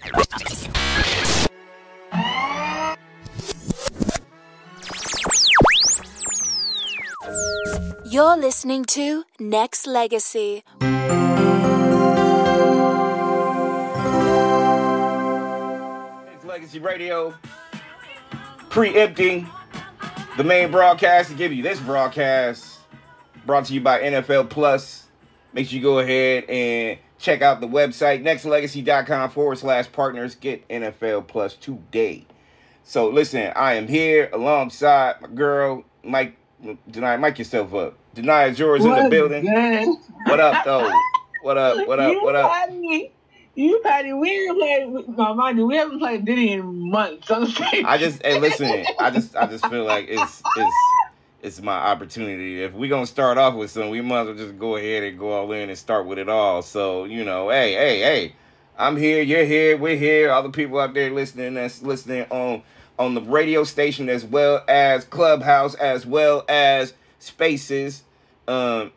You're listening to Nexxlegacy. Nexxlegacy Radio, preempting the main broadcast to give you this broadcast, brought to you by NFL Plus. Make sure you go ahead and check out the website, nexxlegacy.com/partners. Get NFL Plus today. So listen, I am here alongside my girl, Mike. Danaya, mic yourself up. Danaya George in the building. Good? What up, though? What up? What up? What up? You patty. We haven't played Diddy in months. I just feel like it's my opportunity. If we're gonna start off with something, we might as well just go ahead and go all in and start with it all. So, hey, I'm here, you're here, we're here. All the people out there listening, that's listening on the radio station, as well as Clubhouse, as well as Spaces. And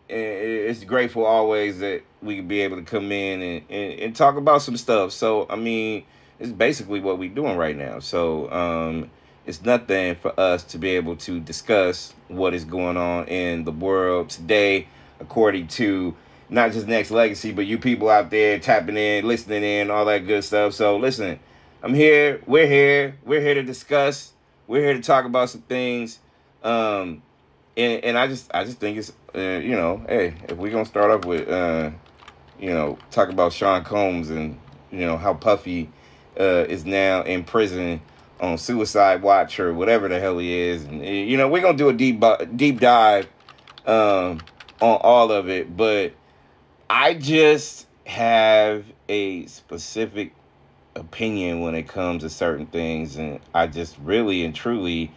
it's grateful always that we can be able to come in and talk about some stuff. So, I mean, it's basically what we're doing right now. So, it's nothing for us to be able to discuss what is going on in the world today, according to not just Nexxlegacy, but you people out there tapping in, listening in, all that good stuff. So, listen. I'm here. We're here to discuss. We're here to talk about some things. And I just think it's, hey, if we're going to start off with, talk about Sean Combs and, how Puffy is now in prison on suicide watch or whatever the hell he is. And, we're going to do a deep dive on all of it. But I just have a specific opinion when it comes to certain things, and I just really and truly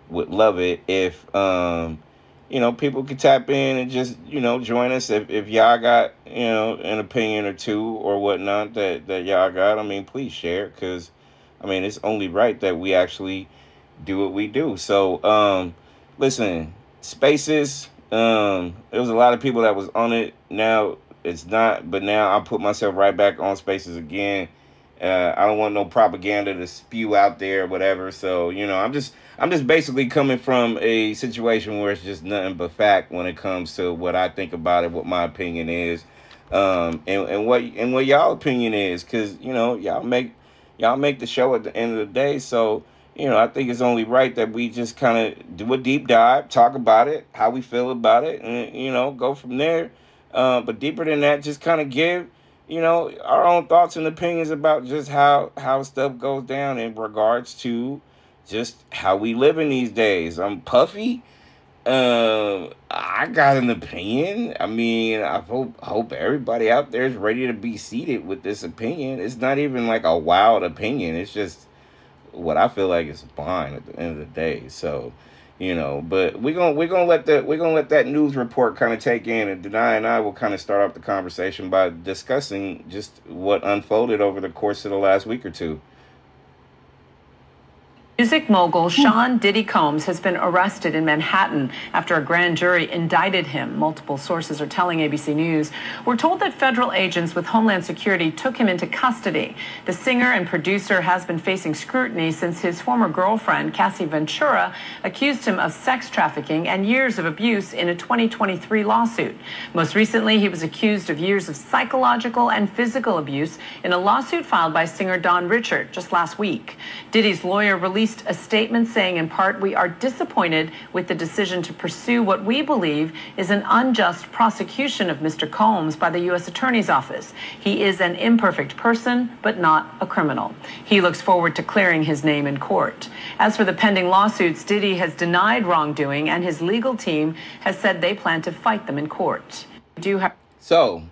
would love it if people could tap in and just join us if y'all got an opinion or two or whatnot that y'all got. I mean, please share, because I mean, it's only right that we actually do what we do. So listen, Spaces, there was a lot of people that was on it. Now it's not, but now I put myself right back on Spaces again. I don't want no propaganda to spew out there or whatever. So, I'm just basically coming from a situation where it's just nothing but fact when it comes to what I think about it, what my opinion is, and what y'all opinion is, because, y'all make the show at the end of the day. So, I think it's only right that we just kind of do a deep dive, talk about it, how we feel about it, and, go from there. But deeper than that, just kind of give our own thoughts and opinions about just how stuff goes down in regards to just how we live in these days. I'm Puffy. I got an opinion. I mean, I hope everybody out there is ready to be seated with this opinion. It's not even like a wild opinion. It's just what I feel like is fine at the end of the day. So, but we're gonna let that news report kind of take in, and Danaya and I will kind of start off the conversation by discussing just what unfolded over the course of the last week or two. Music mogul Sean Diddy Combs has been arrested in Manhattan after a grand jury indicted him. Multiple sources are telling ABC News. We're told that federal agents with Homeland Security took him into custody. The singer and producer has been facing scrutiny since his former girlfriend, Cassie Ventura, accused him of sex trafficking and years of abuse in a 2023 lawsuit. Most recently, he was accused of years of psychological and physical abuse in a lawsuit filed by singer Don Richard just last week. Diddy's lawyer released a statement saying, in part, "We are disappointed with the decision to pursue what we believe is an unjust prosecution of Mr. Combs by the U.S. Attorney's Office. He is an imperfect person, but not a criminal. He looks forward to clearing his name in court." As for the pending lawsuits, Diddy has denied wrongdoing, and his legal team has said they plan to fight them in court. So,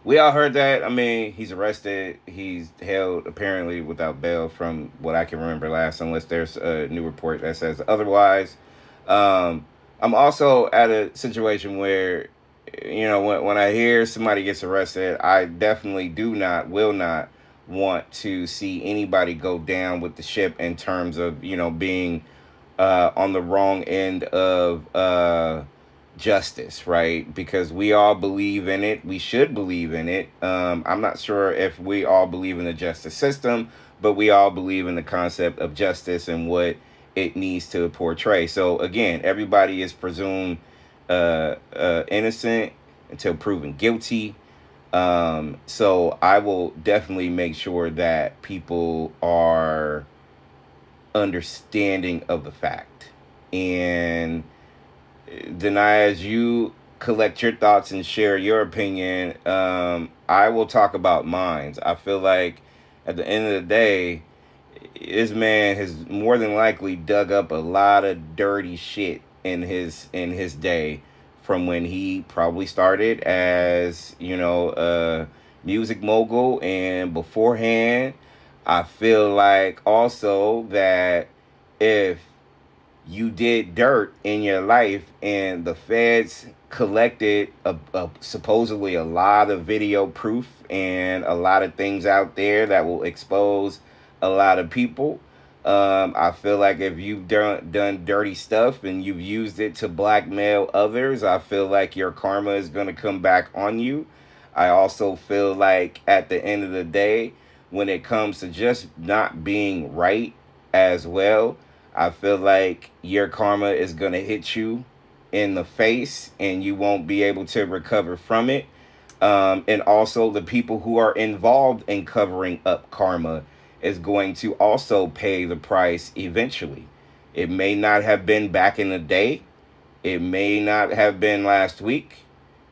we all heard that. I mean, he's arrested. He's held apparently without bail from what I can remember last, unless there's a new report that says otherwise. I'm also at a situation where, when I hear somebody gets arrested, I definitely will not want to see anybody go down with the ship in terms of, being on the wrong end of justice, right? Because we all believe in it. We should believe in it. I'm not sure if we all believe in the justice system, but we all believe in the concept of justice and what it needs to portray. So again, everybody is presumed innocent until proven guilty. So I will definitely make sure that people are understanding of the fact. And Danaya, as you collect your thoughts and share your opinion, I will talk about mine. I feel like at the end of the day, this man has more than likely dug up a lot of dirty shit in his day, from when he probably started as, a music mogul, and beforehand. I feel like also that if you did dirt in your life and the feds collected supposedly a lot of video proof and a lot of things out there that will expose a lot of people, I feel like if you've done dirty stuff and you've used it to blackmail others, I feel like your karma is going to come back on you. I also feel like at the end of the day, when it comes to just not being right as well, I feel like your karma is going to hit you in the face and you won't be able to recover from it. And also the people who are involved in covering up karma is going to also pay the price eventually. It may not have been back in the day. It may not have been last week.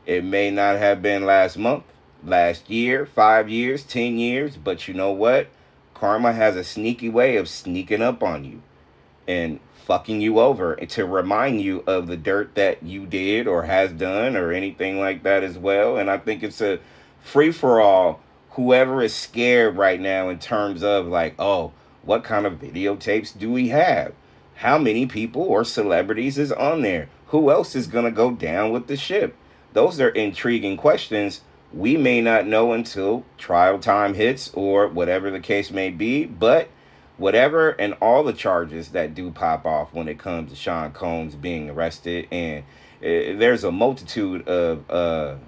It may not have been last month, last year, 5 years, 10 years. But you know what? Karma has a sneaky way of sneaking up on you and fucking you over to remind you of the dirt that you did or has done or anything like that as well. And I think it's a free-for-all. Whoever is scared right now in terms of like, oh, what kind of videotapes do we have? How many people or celebrities is on there? Who else is going to go down with the ship? Those are intriguing questions. We may not know until trial time hits or whatever the case may be. But whatever and all the charges that do pop off when it comes to Sean Combs being arrested, and there's a multitude of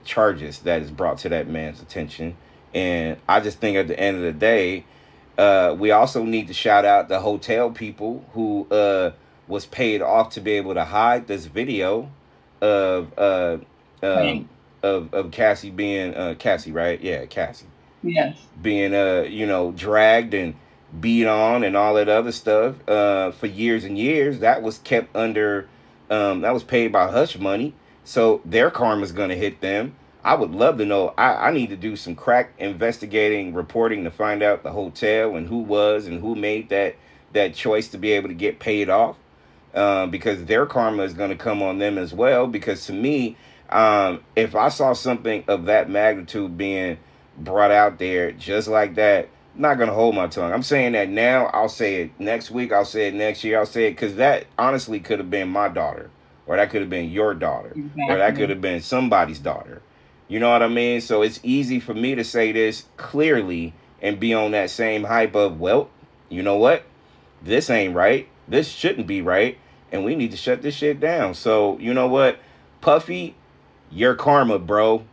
charges that is brought to that man's attention. And I just think at the end of the day, we also need to shout out the hotel people who was paid off to be able to hide this video of Cassie being Cassie, right? Yeah, Cassie. Yes. Being dragged and beat on and all that other stuff for years and years. That was kept under that was paid by hush money. So their karma's going to hit them. I would love to know. I need to do some crack investigating, reporting to find out the hotel and who was and who made that choice to be able to get paid off, because their karma is going to come on them as well. Because to me, if I saw something of that magnitude being brought out there just like that, I'm not going to hold my tongue. I'm saying that now. I'll say it next week. I'll say it next year. I'll say it because that honestly could have been my daughter. Or that could have been your daughter. Exactly. Or that could have been somebody's daughter. You know what I mean? So it's easy for me to say this clearly and be on that same hype of, well, you know what? This ain't right. This shouldn't be right. And we need to shut this shit down. So, you know what? Puffy, your karma, bro.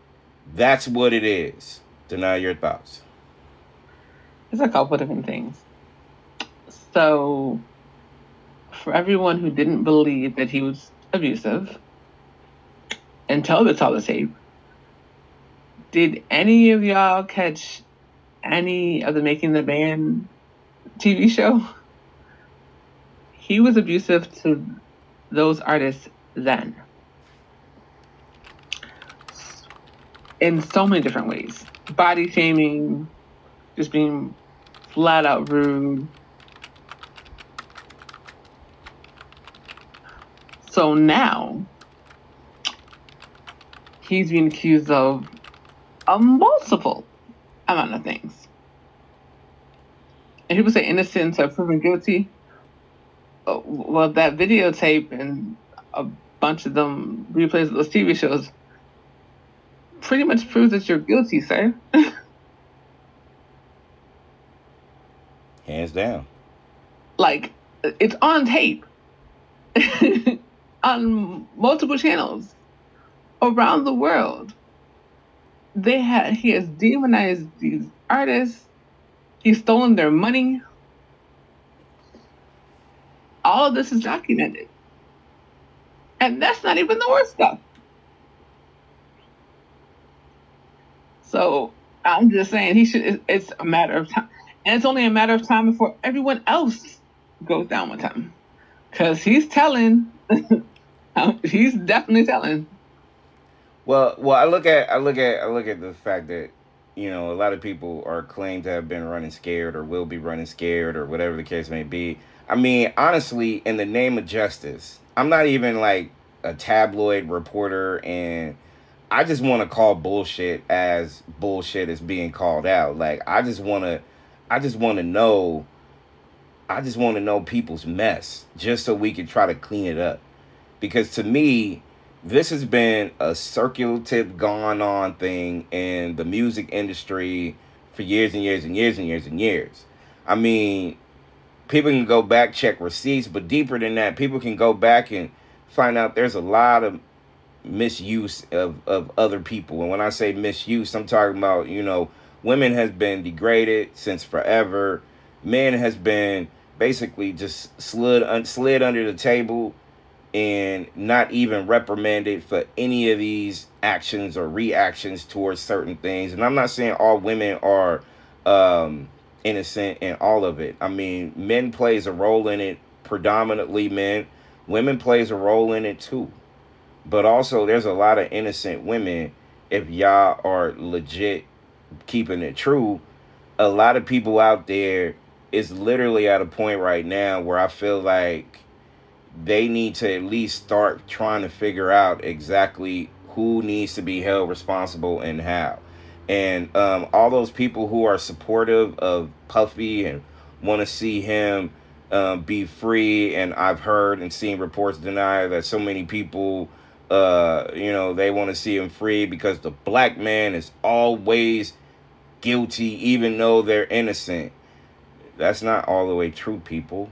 That's what it is. Deny your thoughts. There's a couple different things. So, for everyone who didn't believe that he was abusive until they saw the tape, did any of y'all catch any of the Making the Band TV show? He was abusive to those artists then, in so many different ways. Body shaming, just being flat out rude. So now, he's being accused of a multiple amount of things. And people say innocent until proven guilty. Well, that videotape and a bunch of them replays of those TV shows pretty much proves that you're guilty, sir. Hands down. Like, it's on tape. on multiple channels around the world. He has demonized these artists. He's stolen their money. All of this is documented. And that's not even the worst stuff. So I'm just saying it's a matter of time. And it's only a matter of time before everyone else goes down with him. Because he's telling. He's definitely telling. Well, I look at the fact that, you know, a lot of people are claimed to have been running scared or will be running scared or whatever the case may be. I mean, honestly, in the name of justice, I'm not even like a tabloid reporter, and I just want to call bullshit as bullshit is being called out. Like, I just want to know people's mess just so we can try to clean it up. Because to me, this has been a circulative gone on thing in the music industry for years and years and years and years and years. I mean, people can go back, check receipts, but deeper than that, people can go back and find out there's a lot of misuse of other people. And when I say misuse, I'm talking about, you know, women has been degraded since forever. Men has been basically just slid under the table and not even reprimanded for any of these actions or reactions towards certain things. And I'm not saying all women are innocent in all of it. I mean, men plays a role in it, predominantly men. Women plays a role in it too. But also there's a lot of innocent women. If y'all are legit keeping it true, a lot of people out there is literally at a point right now where I feel like they need to at least start trying to figure out exactly who needs to be held responsible and how. And all those people who are supportive of Puffy and want to see him be free, and I've heard and seen reports deny that so many people, you know, they want to see him free because the black man is always guilty even though they're innocent. That's not all the way true, people.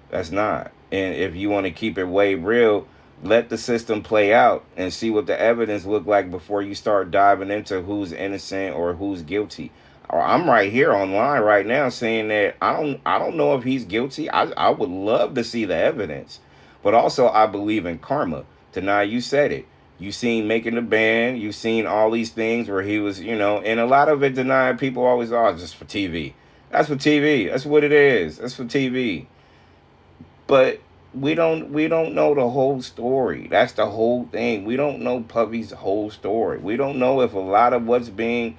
That's not. And if you want to keep it way real, let the system play out and see what the evidence look like before you start diving into who's innocent or who's guilty. Or I'm right here online right now saying that I don't know if he's guilty. I would love to see the evidence. But also I believe in karma. Danaya, you said it. You seen Making the Band. You seen all these things where he was, you know, and a lot of it Danaya, people always are just for TV. That's for TV. That's what it is. That's for TV. But we don't know the whole story. That's the whole thing. We don't know Puffy's whole story. We don't know if a lot of what's being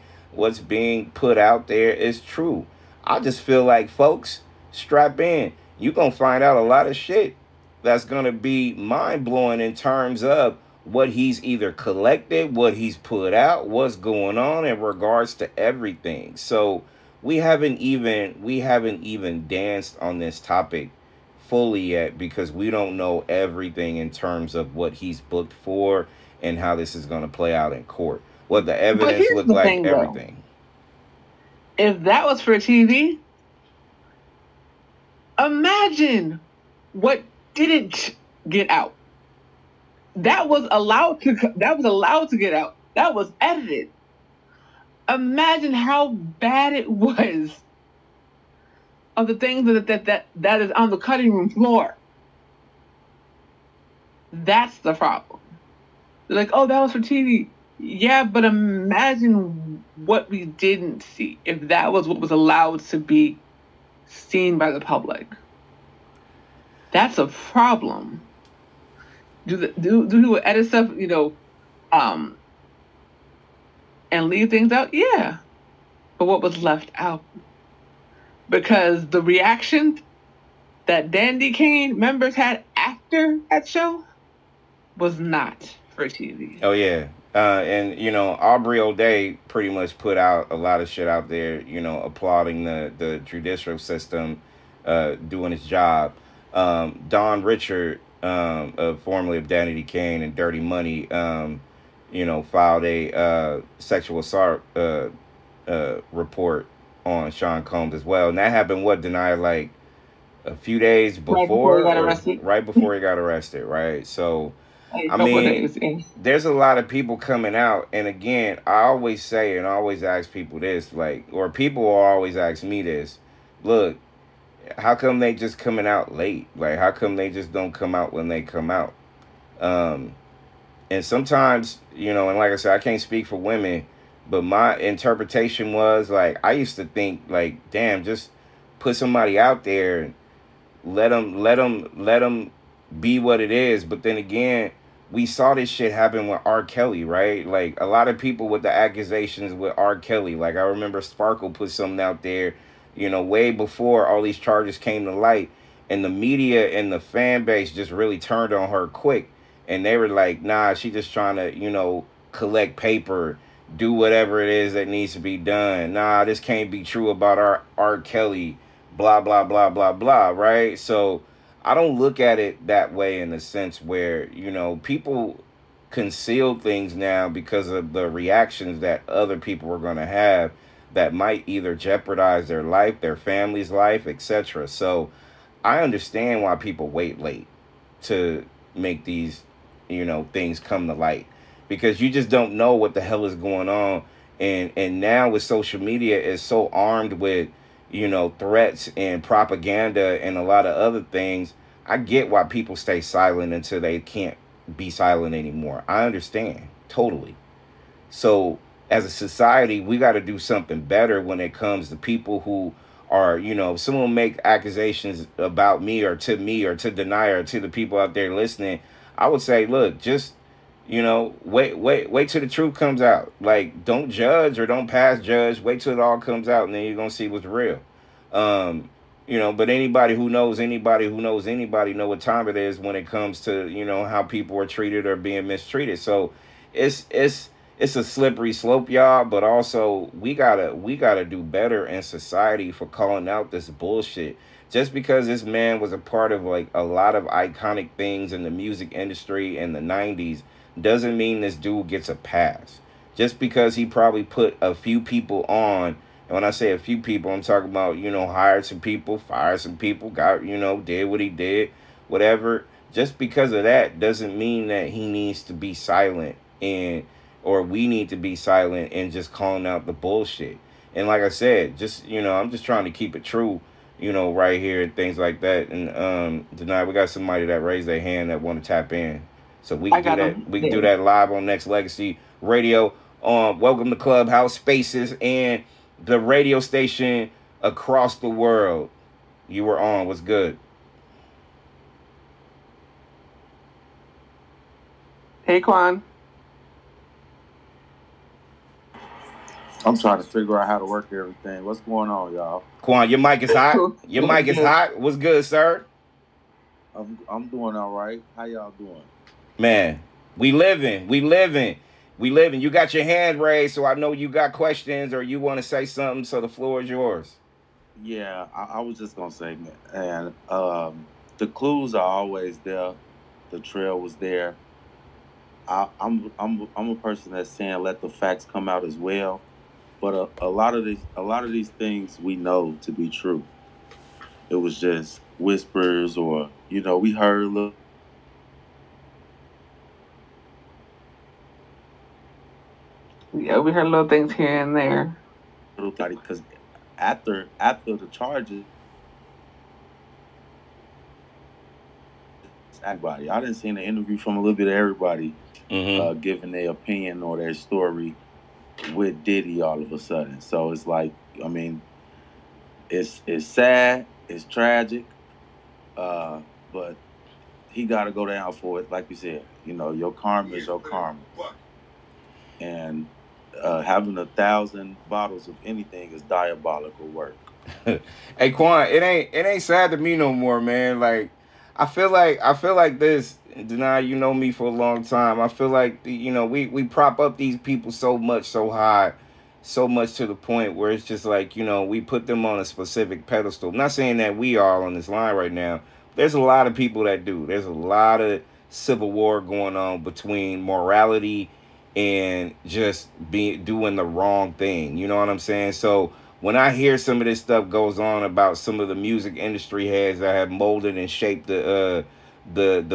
put out there is true. I just feel like, folks, strap in. You're going to find out a lot of shit that's going to be mind-blowing in terms of what he's either collected, what he's put out, what's going on in regards to everything. So we haven't even danced on this topic fully yet because we don't know everything in terms of what he's booked for and how this is going to play out in court. What the evidence look like, thing, everything. Though, if that was for TV, imagine what didn't get out. That was allowed to get out. That was edited. Imagine how bad it was of the things that is on the cutting room floor. That's the problem. They're like, oh, that was for TV. Yeah, but imagine what we didn't see if that was what was allowed to be seen by the public. That's a problem. Do people edit stuff, you know, and leave things out? Yeah. But what was left out? Because the reaction that Dandy Kane members had after that show was not for TV. Oh, yeah. And, you know, Aubrey O'Day pretty much put out a lot of shit out there, you know, applauding the judicial system doing its job. Don Richard, formerly of Dandy Kane and Dirty Money, you know, filed a sexual assault report on Sean Combs as well. And that happened, what, Danaya, like a few days Right before he before got or arrested. right before he got arrested, right? So, Like a I couple of mean, days. Yeah. there's a lot of people coming out, and again, I always say and I always ask people this, like, or people will always ask me this. Look, how come they just coming out late? Like, how come they just don't come out when they come out? Um, and sometimes, and like I said, I can't speak for women, but my interpretation was like I used to think like, damn, just put somebody out there and let them be what it is. But then again, we saw this shit happen with R. Kelly, right? Like a lot of people with the accusations with R. Kelly. Like I remember Sparkle put something out there, way before all these charges came to light, and the media and the fan base just really turned on her quick, and they were like, nah, she just trying to, collect paper, do whatever it is that needs to be done. Nah, this can't be true about R. Kelly, blah, blah, blah, blah, blah, right? So I don't look at it that way in the sense where, people conceal things now because of the reactions that other people are going to have that might either jeopardize their life, their family's life, etc. So I understand why people wait late to make these, things come to light, because you just don't know what the hell is going on. And now with social media is so armed with, threats and propaganda and a lot of other things. I get why people stay silent until they can't be silent anymore. I understand totally. So as a society, we got to do something better when it comes to people who are, if someone make accusations about me or to Danaya or to the people out there listening, I would say, look, just, wait till the truth comes out. Like, don't judge or don't pass judge. Wait till it all comes out, and then you're going to see what's real. But anybody who knows anybody know what time it is when it comes to, how people are treated or being mistreated. So it's a slippery slope, y'all, but also we gotta do better in society for calling out this bullshit. Just because this man was a part of like a lot of iconic things in the music industry in the 90s doesn't mean this dude gets a pass. Just because he probably put a few people on, and when I say a few people, I'm talking about, hired some people, fired some people, got, did what he did, whatever. Just because of that doesn't mean that he needs to be silent or we need to be silent and just calling out the bullshit. And like I said, just, I'm just trying to keep it true, right here and things like that. And tonight we got somebody that raised their hand that want to tap in. So we can do that. We can do that live on Nexxlegacy Radio. Welcome to Clubhouse Spaces and the radio station across the world. You were on. What's good? Hey, Quan. I'm trying to figure out how to work everything. What's going on, y'all? Quan, your mic is hot. Your mic is hot. What's good, sir? I'm doing all right. How y'all doing? Man, we living. You got your hand raised, so I know you got questions or you want to say something, so the floor is yours. Yeah, I was just gonna say, man, and the clues are always there. The trail was there. I'm a person that's saying let the facts come out as well. But a lot of these things we know to be true. It was just whispers, or we heard little. Yeah, we heard little things here and there. Because after the charges, everybody, I didn't see an interview from a little bit of everybody giving their opinion or their story with Diddy all of a sudden. So it's like, I mean, it's sad, it's tragic, but he got to go down for it. Like you said, your karma is your karma. And having 1,000 bottles of anything is diabolical work. Hey, Quan, it ain't sad to me no more, man. Like, I feel like this. Danaya, you know me for a long time. I feel like we prop up these people so much, so high, so much to the point where it's just like we put them on a specific pedestal. I'm not saying that we are on this line right now. There's a lot of people that do. There's a lot of civil war going on between morality and just doing the wrong thing. You know what I'm saying? So when I hear some of this stuff goes on about some of the music industry heads that have molded and shaped the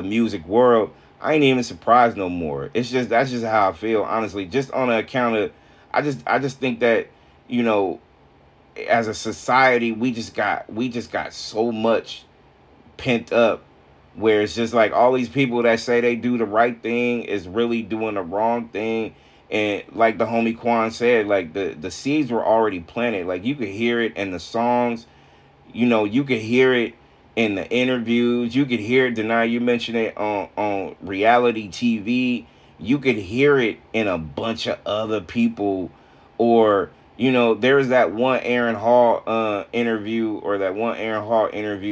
music world, I ain't even surprised no more. It's just that's just how I feel, honestly. Just on the account of, I just think that, you know, as a society, we just got so much pent up, where it's just like all these people that say they do the right thing is really doing the wrong thing. And like the homie Quan said, like the seeds were already planted. Like you could hear it in the songs, you know, you could hear it in the interviews, you could hear it, Danaya, you mentioned it on reality TV, you could hear it in a bunch of other people. Or, you know, there's that one Aaron Hall interview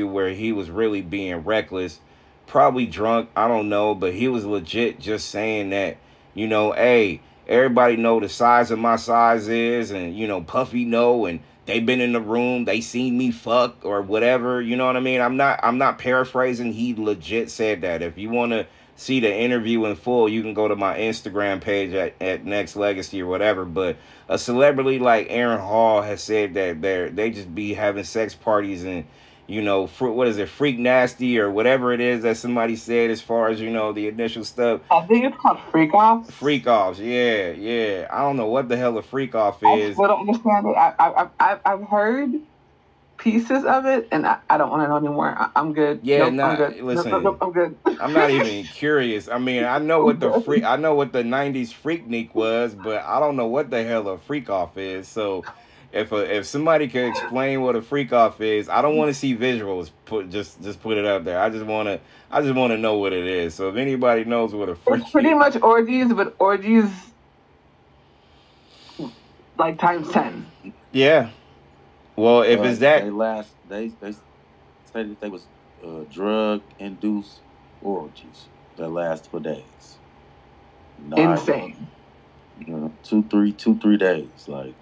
where he was really being reckless, probably drunk, I don't know, but he was legit just saying that, you know, hey, everybody know the size of my size is, and, you know, Puffy know, and they been in the room, they seen me fuck or whatever, you know what I mean? I'm not paraphrasing. He legit said that. If you want to see the interview in full, you can go to my Instagram page at Nexxlegacy or whatever. But a celebrity like Aaron Hall has said that they just be having sex parties and, you know, what is it, freak nasty or whatever it is that somebody said as far as, you know, the initial stuff. I think it's called freak offs. Freak offs, yeah. I don't know what the hell a freak off is. I still don't understand it. I've heard pieces of it, and I don't want to know anymore. I'm good. Yeah, I'm good. Listen, I'm good. I'm not even curious. I mean, I know what the 90s freaknik was, but I don't know what the hell a freak off is. So if somebody could explain what a freak off is, I don't want to see visuals. Just put it out there. I just want to know what it is. So if anybody knows what a freak, it's pretty much orgies, but orgies like times 10. Yeah. Well, if it's that they say that they was drug induced orgies that last for days. Insane. You know, 2-3 days, like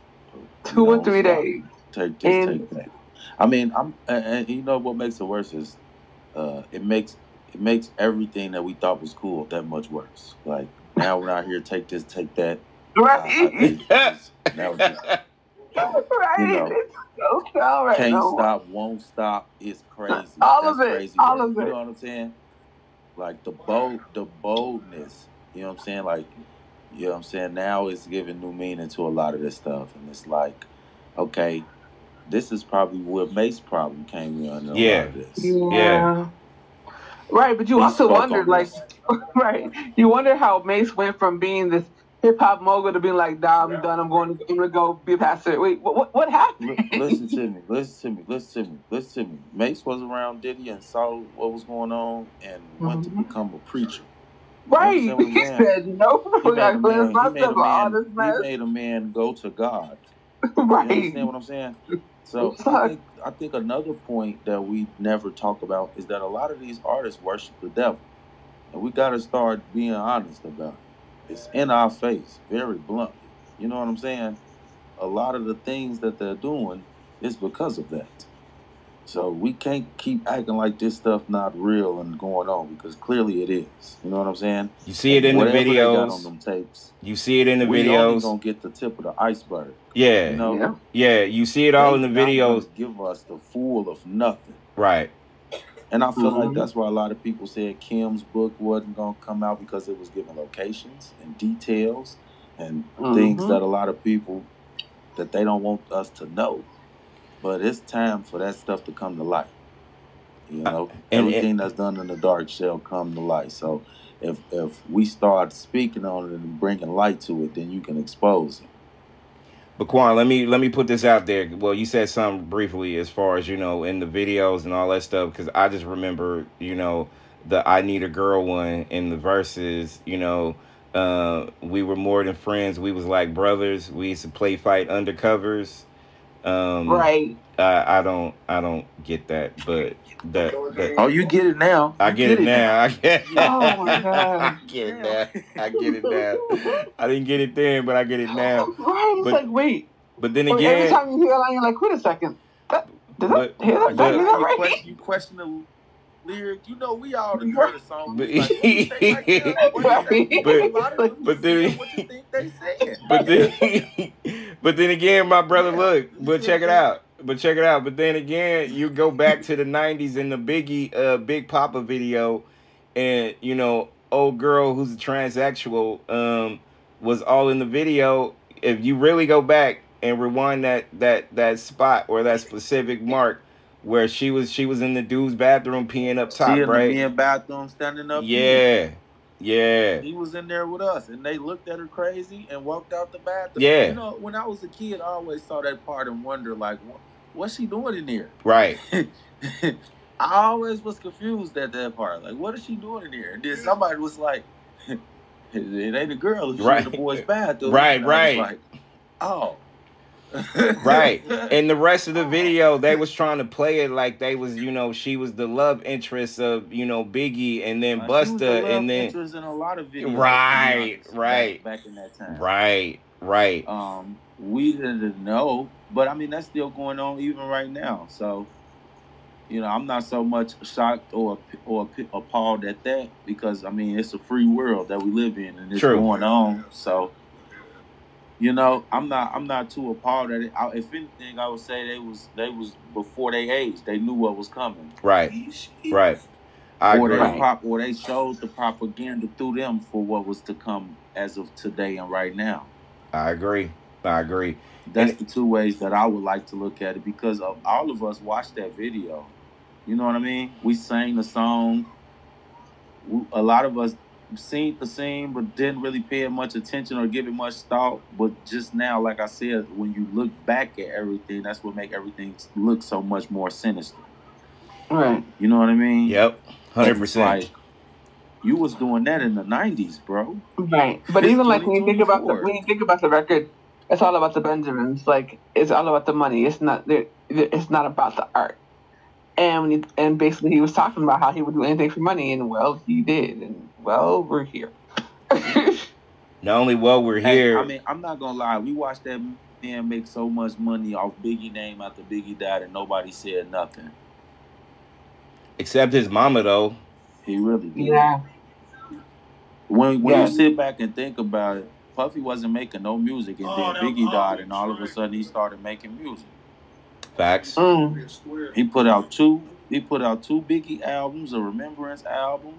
2 or 3 days. Take this, take that. I mean, and you know what makes it worse is, it makes everything that we thought was cool that much worse. Like now we're out here, take this, take that. Right. Now it's just, right. You know, It's so sad right can't now. stop, won't stop. It's crazy. All That's of it. Crazy All work. of it. You know what I'm saying? Like the boldness. You know what I'm saying? Like, you know what I'm saying? Now it's giving new meaning to a lot of this stuff, and it's like, okay, this is probably where Mace's problem came in. A lot of this. Yeah. Right, but you also wondered, like, right? You wonder how Mace went from being this hip hop mogul to being like, "Nah, I'm done. I'm going to go be a pastor." Wait, what happened? Listen to me. Mace was around Diddy and saw what was going on and went to become a preacher. Right. He said, "No, he made a man go to God." Right. You understand what I'm saying? So I think another point that we never talk about is that a lot of these artists worship the devil, and we got to start being honest about it. It's in our face, very bluntly. You know what I'm saying? A lot of the things that they're doing is because of that. So we can't keep acting like this stuff not real and going on, because clearly it is. You know what I'm saying? You see it in the videos. They got on them tapes, you see it in the we videos. Only gonna get the tip of the iceberg. Yeah. You know? Yeah. You see it all in the videos. Give us the full of nothing. Right. And I feel like that's why a lot of people said Kim's book wasn't going to come out, because it was giving locations and details and things that a lot of people, that they don't want us to know. But it's time for that stuff to come to light. You know, everything that's done in the dark shall come to light. So if we start speaking on it and bringing light to it, then you can expose it. But Quan, let me put this out there. Well, you said something briefly as far as, you know, in the videos and all that stuff, because I just remember, you know, the I Need a Girl one in the verses. You know, we were more than friends. We was like brothers. We used to play fight undercovers. Right. I don't get that, but that oh, you get it now. I get it now. Oh my God. I get it now. I get it now. I didn't get it then, but I get it now. Right. It's like, wait. But then again, every time you hear that, you're like, wait a second. Did I hear that right? You question lyric. You know, we all done heard a song. We like, what you say right there? What you say? But- A lot of them, but then- what you think they saying? But then again, my brother, look, but check it out. But then again, you go back to the 90s in the Biggie Big Papa video, and you know, old girl who's a transsexual was all in the video. If you really go back and rewind that spot or that specific mark where she was in the dude's bathroom peeing up top, She right? in the men's bathroom standing up. Yeah. He was in there with us, and they looked at her crazy and walked out the bathroom. Yeah. You know, when I was a kid, I always saw that part and wondered, like, what's she doing in there? Right. I always was confused at that part. Like, what is she doing in here? And then somebody was like, it ain't a girl. It's in the boy's bathroom. Right, and right. I was like, oh. Right. And the rest of the video, they was trying to play it like they was, you know, she was the love interest of, you know, Biggie and then Busta and then interest in a lot of videos. Right. Back in that time. Right. We didn't know, but I mean that's still going on even right now. So, you know, I'm not so much shocked or appalled at that because I mean it's a free world that we live in and it's going on. So, you know, I'm not too appalled at it. If anything, I would say they was before they age. They knew what was coming. Right. I agree. Or they showed the propaganda through them for what was to come as of today and right now. I agree. That's the two ways that I would like to look at it because all of us watched that video. You know what I mean? We sang the song. A lot of us seen the scene but didn't really pay much attention or give it much thought. But just now, like I said, when you look back at everything, that's what make everything look so much more sinister. Right. You know what I mean? Yep. 100%. Like, you was doing that in the 90s, bro. Right. But even like when you think about the record, it's all about the Benjamins. Like it's all about the money. It's not about the art. And basically he was talking about how he would do anything for money, and well, he did, and well, we're here. Not only we're here. I mean, I'm not gonna lie. We watched that man make so much money off Biggie name after Biggie died, and nobody said nothing. Except his mama, though. He really did. Yeah. When you sit back and think about it, Puffy wasn't making no music, and then Biggie died, and all of a sudden he started making music. Facts. He put out two Biggie albums, a Remembrance album.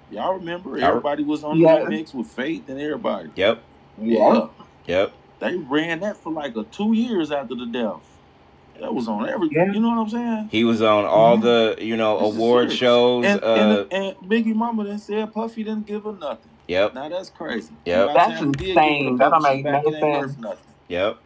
Y'all remember? Everybody was on the remix with Faith and everybody. Yep. Yep. They ran that for like 2 years after the death. That was on everything. You know what I'm saying? He was on all the, award shows. And Biggie Mama then said Puffy didn't give her nothing. Yep. Now that's crazy. Yep. That's insane. That don't make no sense. Yep.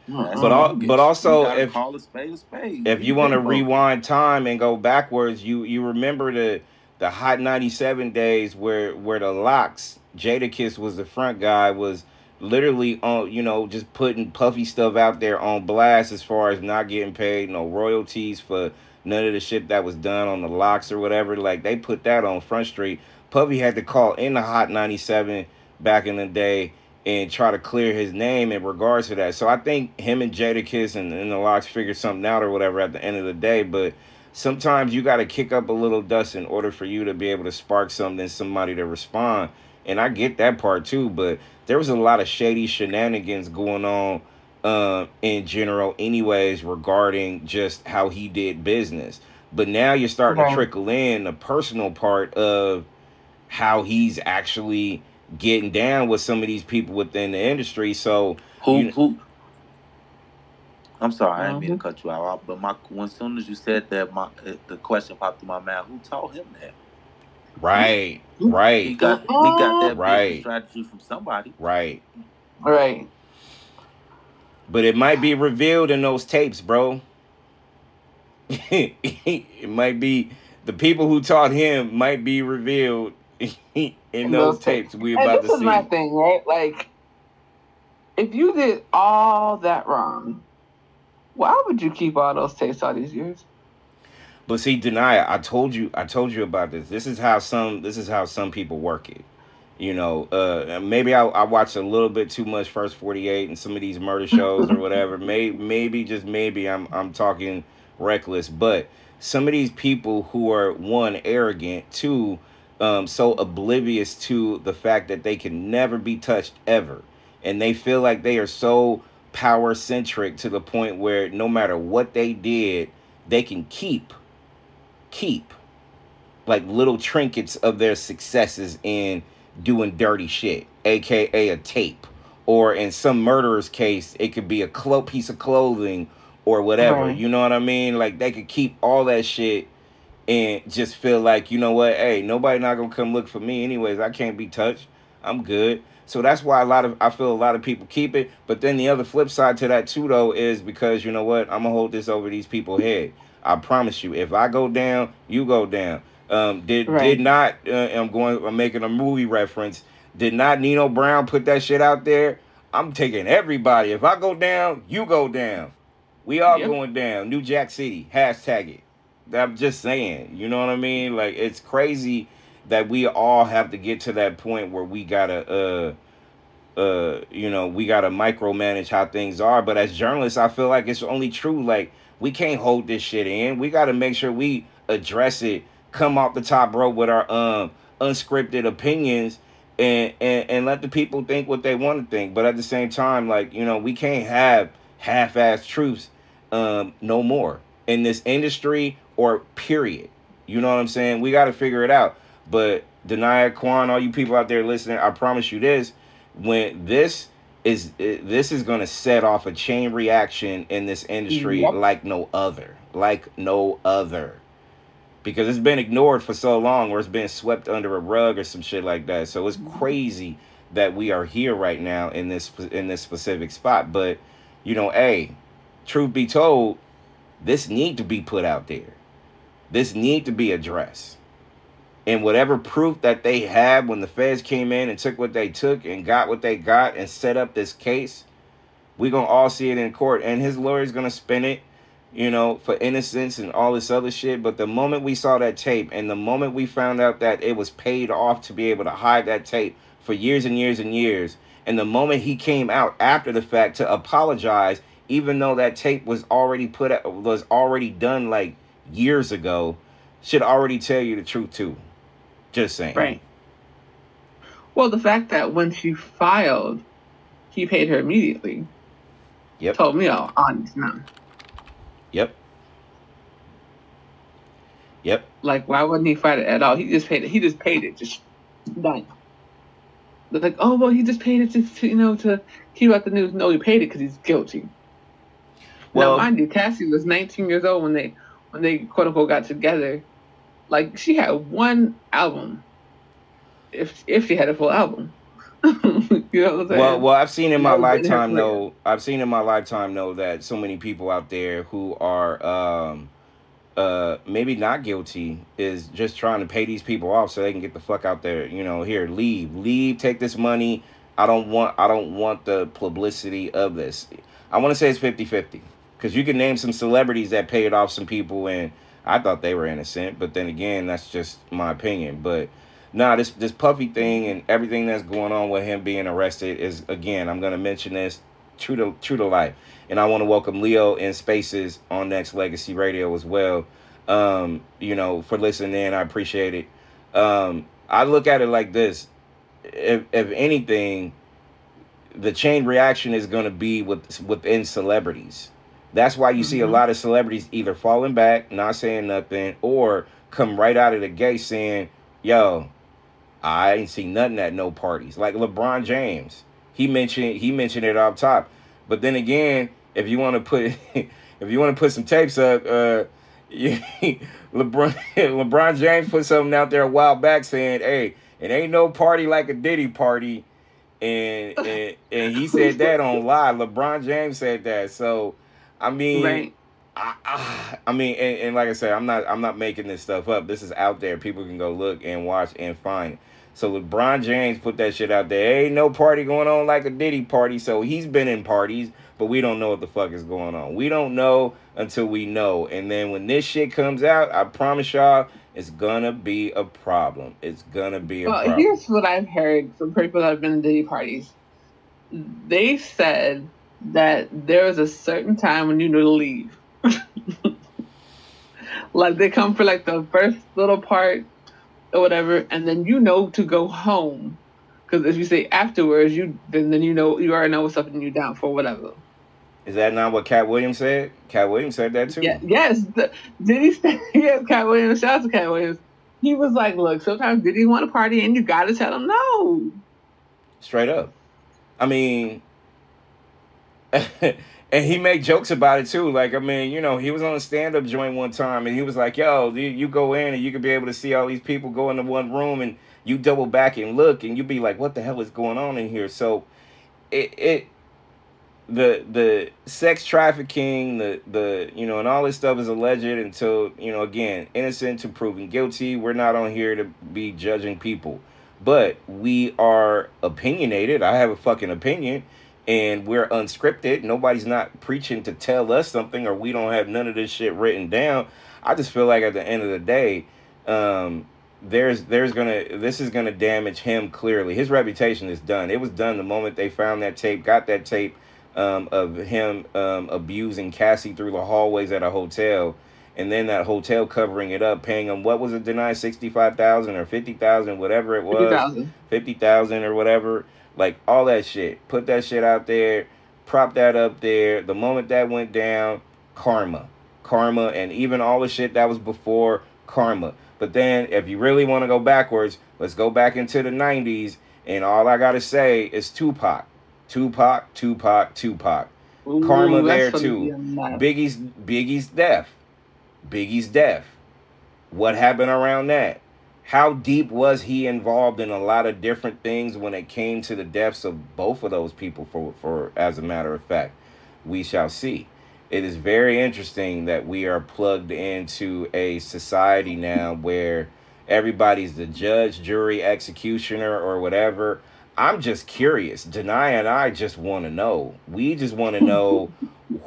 But also, if you want to rewind time and go backwards, you remember the Hot 97 days where the Locks, Jadakiss was the front guy, was literally on, just putting Puffy stuff out there on blast as far as not getting paid no royalties for none of the shit that was done on the Locks or whatever. Like, they put that on Front Street. Puffy had to call in the Hot 97 back in the day and try to clear his name in regards to that. So I think him and Jadakiss and the Locks figured something out or whatever at the end of the day. But sometimes you got to kick up a little dust in order for you to be able to spark something, somebody to respond. And I get that part too, but there was a lot of shady shenanigans going on in general anyways regarding just how he did business. But now you're starting to trickle in the personal part of how he's actually getting down with some of these people within the industry. So who I'm sorry, I didn't mean to cut you out, but as soon as you said that, the question popped in my mouth. Who taught him that? Right. He got that business strategy from somebody. Right. But it might be revealed in those tapes, bro. It might be the people who taught him might be revealed in those tapes we about to see. This is my thing, right? Like, if you did all that wrong, why would you keep all those tapes all these years? But see, Danaya, I told you about this. This is how some people work it. Maybe I watched a little bit too much First 48 and some of these murder shows or whatever. Maybe just maybe I'm talking reckless. But some of these people who are, one, arrogant, two, so oblivious to the fact that they can never be touched ever, and they feel like they are so power centric to the point where no matter what they did, they can keep like little trinkets of their successes in doing dirty shit, aka a tape, or in some murderer's case, it could be a piece of clothing or whatever. Right. You know what I mean? Like, they could keep all that shit and just feel like, you know what, hey, nobody not gonna come look for me anyways. I can't be touched. I'm good. So that's why I feel a lot of people keep it. But then the other flip side to that too, though, is because, you know what, I'm gonna hold this over these people's head. I promise you, if I go down, you go down. I'm making a movie reference. Did not Nino Brown put that shit out there? I'm taking everybody. If I go down, you go down. We all going down. New Jack City. Hashtag it. I'm just saying. You know what I mean? Like, it's crazy that we all have to get to that point where we gotta we gotta micromanage how things are. But as journalists, I feel like it's only true. Like, we can't hold this shit in. We gotta make sure we address it, come off the top rope with our unscripted opinions, and let the people think what they want to think. But at the same time, like, you know, we can't have half-assed truths no more in this industry, or period. You know what I'm saying? We got to figure it out. But Danaya, Quan, all you people out there listening, I promise you this: when this is going to set off a chain reaction in this industry like no other, because it's been ignored for so long, or it's been swept under a rug or some shit like that. So it's crazy that we are here right now in this specific spot. But, you know, hey, truth be told, this need to be put out there. This need to be addressed. And whatever proof that they had when the feds came in and took what they took and got what they got and set up this case, we're going to all see it in court. And his lawyer's going to spin it, you know, for innocence and all this other shit. But the moment we saw that tape, and the moment we found out that it was paid off to be able to hide that tape for years and years and years, and the moment he came out after the fact to apologize, even though that tape was already done like years ago, should already tell you the truth too. Just saying. Right. Well, the fact that when she filed, he paid her immediately. Yep. Told me all honest now. Yep. Like, why wouldn't he fight it at all? He just paid it. Just done. They're like, oh, well, he just paid it just to keep out the news. No, he paid it because he's guilty. Well, now, mind you, Cassie was 19 years old when they quote unquote got together. Like, she had one album, if she had a full album. You know what I'm saying? Well, I've seen in my lifetime though that so many people out there who are maybe not guilty is just trying to pay these people off so they can get the fuck out there. You know, here, leave, take this money. I don't want the publicity of this. I want to say it's 50-50, because you can name some celebrities that paid off some people, and I thought they were innocent, but then again, that's just my opinion. But this Puffy thing and everything that's going on with him being arrested is, again, I'm going to mention this, true to life. And I want to welcome Leo in Spaces on Nexxlegacy Radio as well. For listening in, I appreciate it. I look at it like this: if anything, the chain reaction is going to be within celebrities. That's why you see a lot of celebrities either falling back, not saying nothing, or come right out of the gate saying, yo, I ain't seen nothing at no parties. Like LeBron James, he mentioned it up top. But then again, if you want to put some tapes up, LeBron James put something out there a while back saying, hey, it ain't no party like a Diddy party. And he said that on live. LeBron James said that. So, I mean, right. And like I said, I'm not making this stuff up. This is out there. People can go look and watch and find. So LeBron James put that shit out there. Ain't no party going on like a Diddy party. So he's been in parties, but we don't know what the fuck is going on. We don't know until we know. And then when this shit comes out, I promise y'all, it's gonna be a problem. It's gonna be a problem. Here's what I've heard from people that have been in Diddy parties. They said that there was a certain time when you knew to leave. Like, they come for, like, the first little part or whatever, and then you know to go home. Because if you say afterwards, then you know, you already know what's up and you're down for whatever. Is that not what Cat Williams said? Cat Williams said that too. Yeah, yes. Diddy said, yes, Cat Williams. Shout out to Cat Williams. He was like, look, sometimes Diddy want to party and you got to tell him no. Straight up. I mean, and he made jokes about it too. Like, I mean, you know, he was on a stand-up joint one time and he was like, yo, you go in and you could be able to see all these people go into one room and you double back and look and you be like, what the hell is going on in here? So the sex trafficking, the you know, and all this stuff is alleged until, you know, again, innocent to proven guilty. We're not on here to be judging people, but we are opinionated. I have a fucking opinion, and we're unscripted. Nobody's not preaching to tell us something, or we don't have none of this shit written down. I just feel like at the end of the day, this is gonna damage him clearly. His reputation is done. It was done the moment they found that tape, got that tape of him abusing Cassie through the hallways at a hotel, and then that hotel covering it up, paying him, what was it, denied, $65,000 or $50,000, whatever it was, $50,000 or whatever, like all that shit. Put that shit out there, prop that up there. The moment that went down, karma, and even all the shit that was before, karma. But then, if you really want to go backwards, let's go back into the 90s, and all I gotta say is Tupac. Ooh, karma there too. Biggie's death. What happened around that? How deep was he involved in a lot of different things when it came to the deaths of both of those people? For as a matter of fact, we shall see. It is very interesting that we are plugged into a society now where everybody's the judge, jury, executioner, or whatever. I'm just curious. Danaya and I just want to know. We just want to know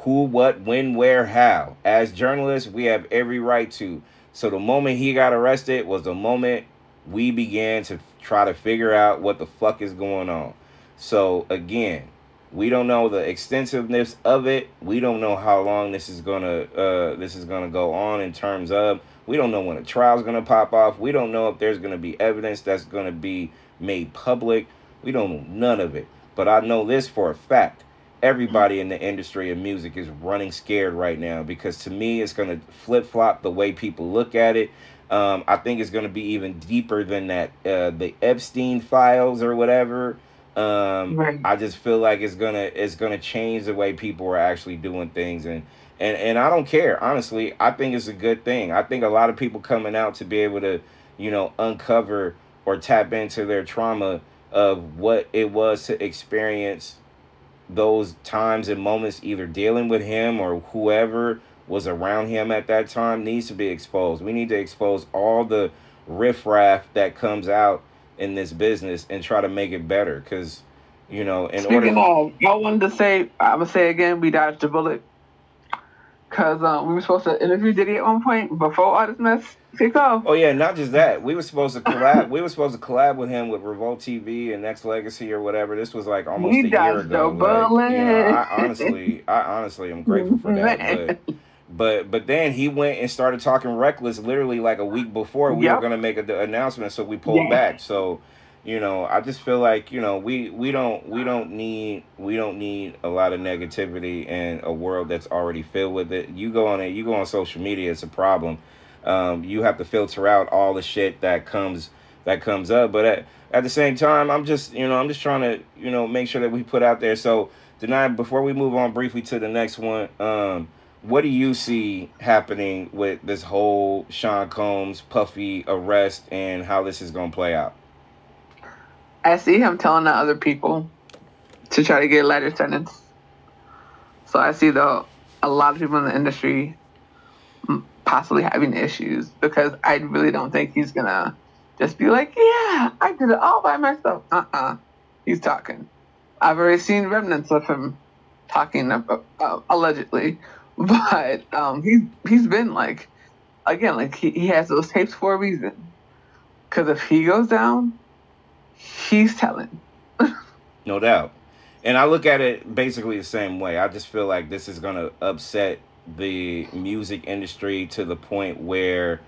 who, what, when, where, how. As journalists, we have every right to. So the moment he got arrested was the moment we began to try to figure out what the fuck is going on. So again, we don't know the extensiveness of it. We don't know how long this is gonna go on in terms of. We don't know when a trial's gonna pop off. We don't know if there's gonna be evidence that's gonna be made public. We don't know none of it. But I know this for a fact. Everybody in the industry of music is running scared right now because to me, it's going to flip-flop the way people look at it. I think it's going to be even deeper than that. The Epstein files or whatever. Right. I just feel like it's gonna change the way people are actually doing things. And I don't care. Honestly, I think it's a good thing. I think a lot of people coming out to be able to, you know, uncover or tap into their trauma of what it was to experience those times and moments, either dealing with him or whoever was around him at that time, needs to be exposed. We need to expose all the riffraff that comes out in this business and try to make it better. Because, you know, I wanted to say, I'm going to say again, we dodged a bullet. Because we were supposed to interview Diddy at one point before all this mess kicked off. Oh yeah, not just that. We were supposed to collab with him with Revolt TV and Nexxlegacy or whatever. This was like almost a year ago. Like, you know, I honestly am grateful for that. But then he went and started talking reckless literally like a week before we were gonna make an announcement, so we pulled back. So, you know, I just feel like, you know, we don't need a lot of negativity in a world that's already filled with it. You go on social media, it's a problem. You have to filter out all the shit that comes up. But at the same time, I'm just trying to, you know, make sure that we put out there. So Danaya, before we move on briefly to the next one, what do you see happening with this whole Sean Combs Puffy arrest and how this is gonna play out? I see him telling the other people to try to get a lighter sentence. So I see a lot of people in the industry possibly having issues because I really don't think he's going to just be like, yeah, I did it all by myself. He's talking. I've already seen remnants of him talking allegedly. But he's been like, again, like he has those tapes for a reason. Because if he goes down, he's telling. No doubt. And I look at it basically the same way. I just feel like this is going to upset the music industry to the point where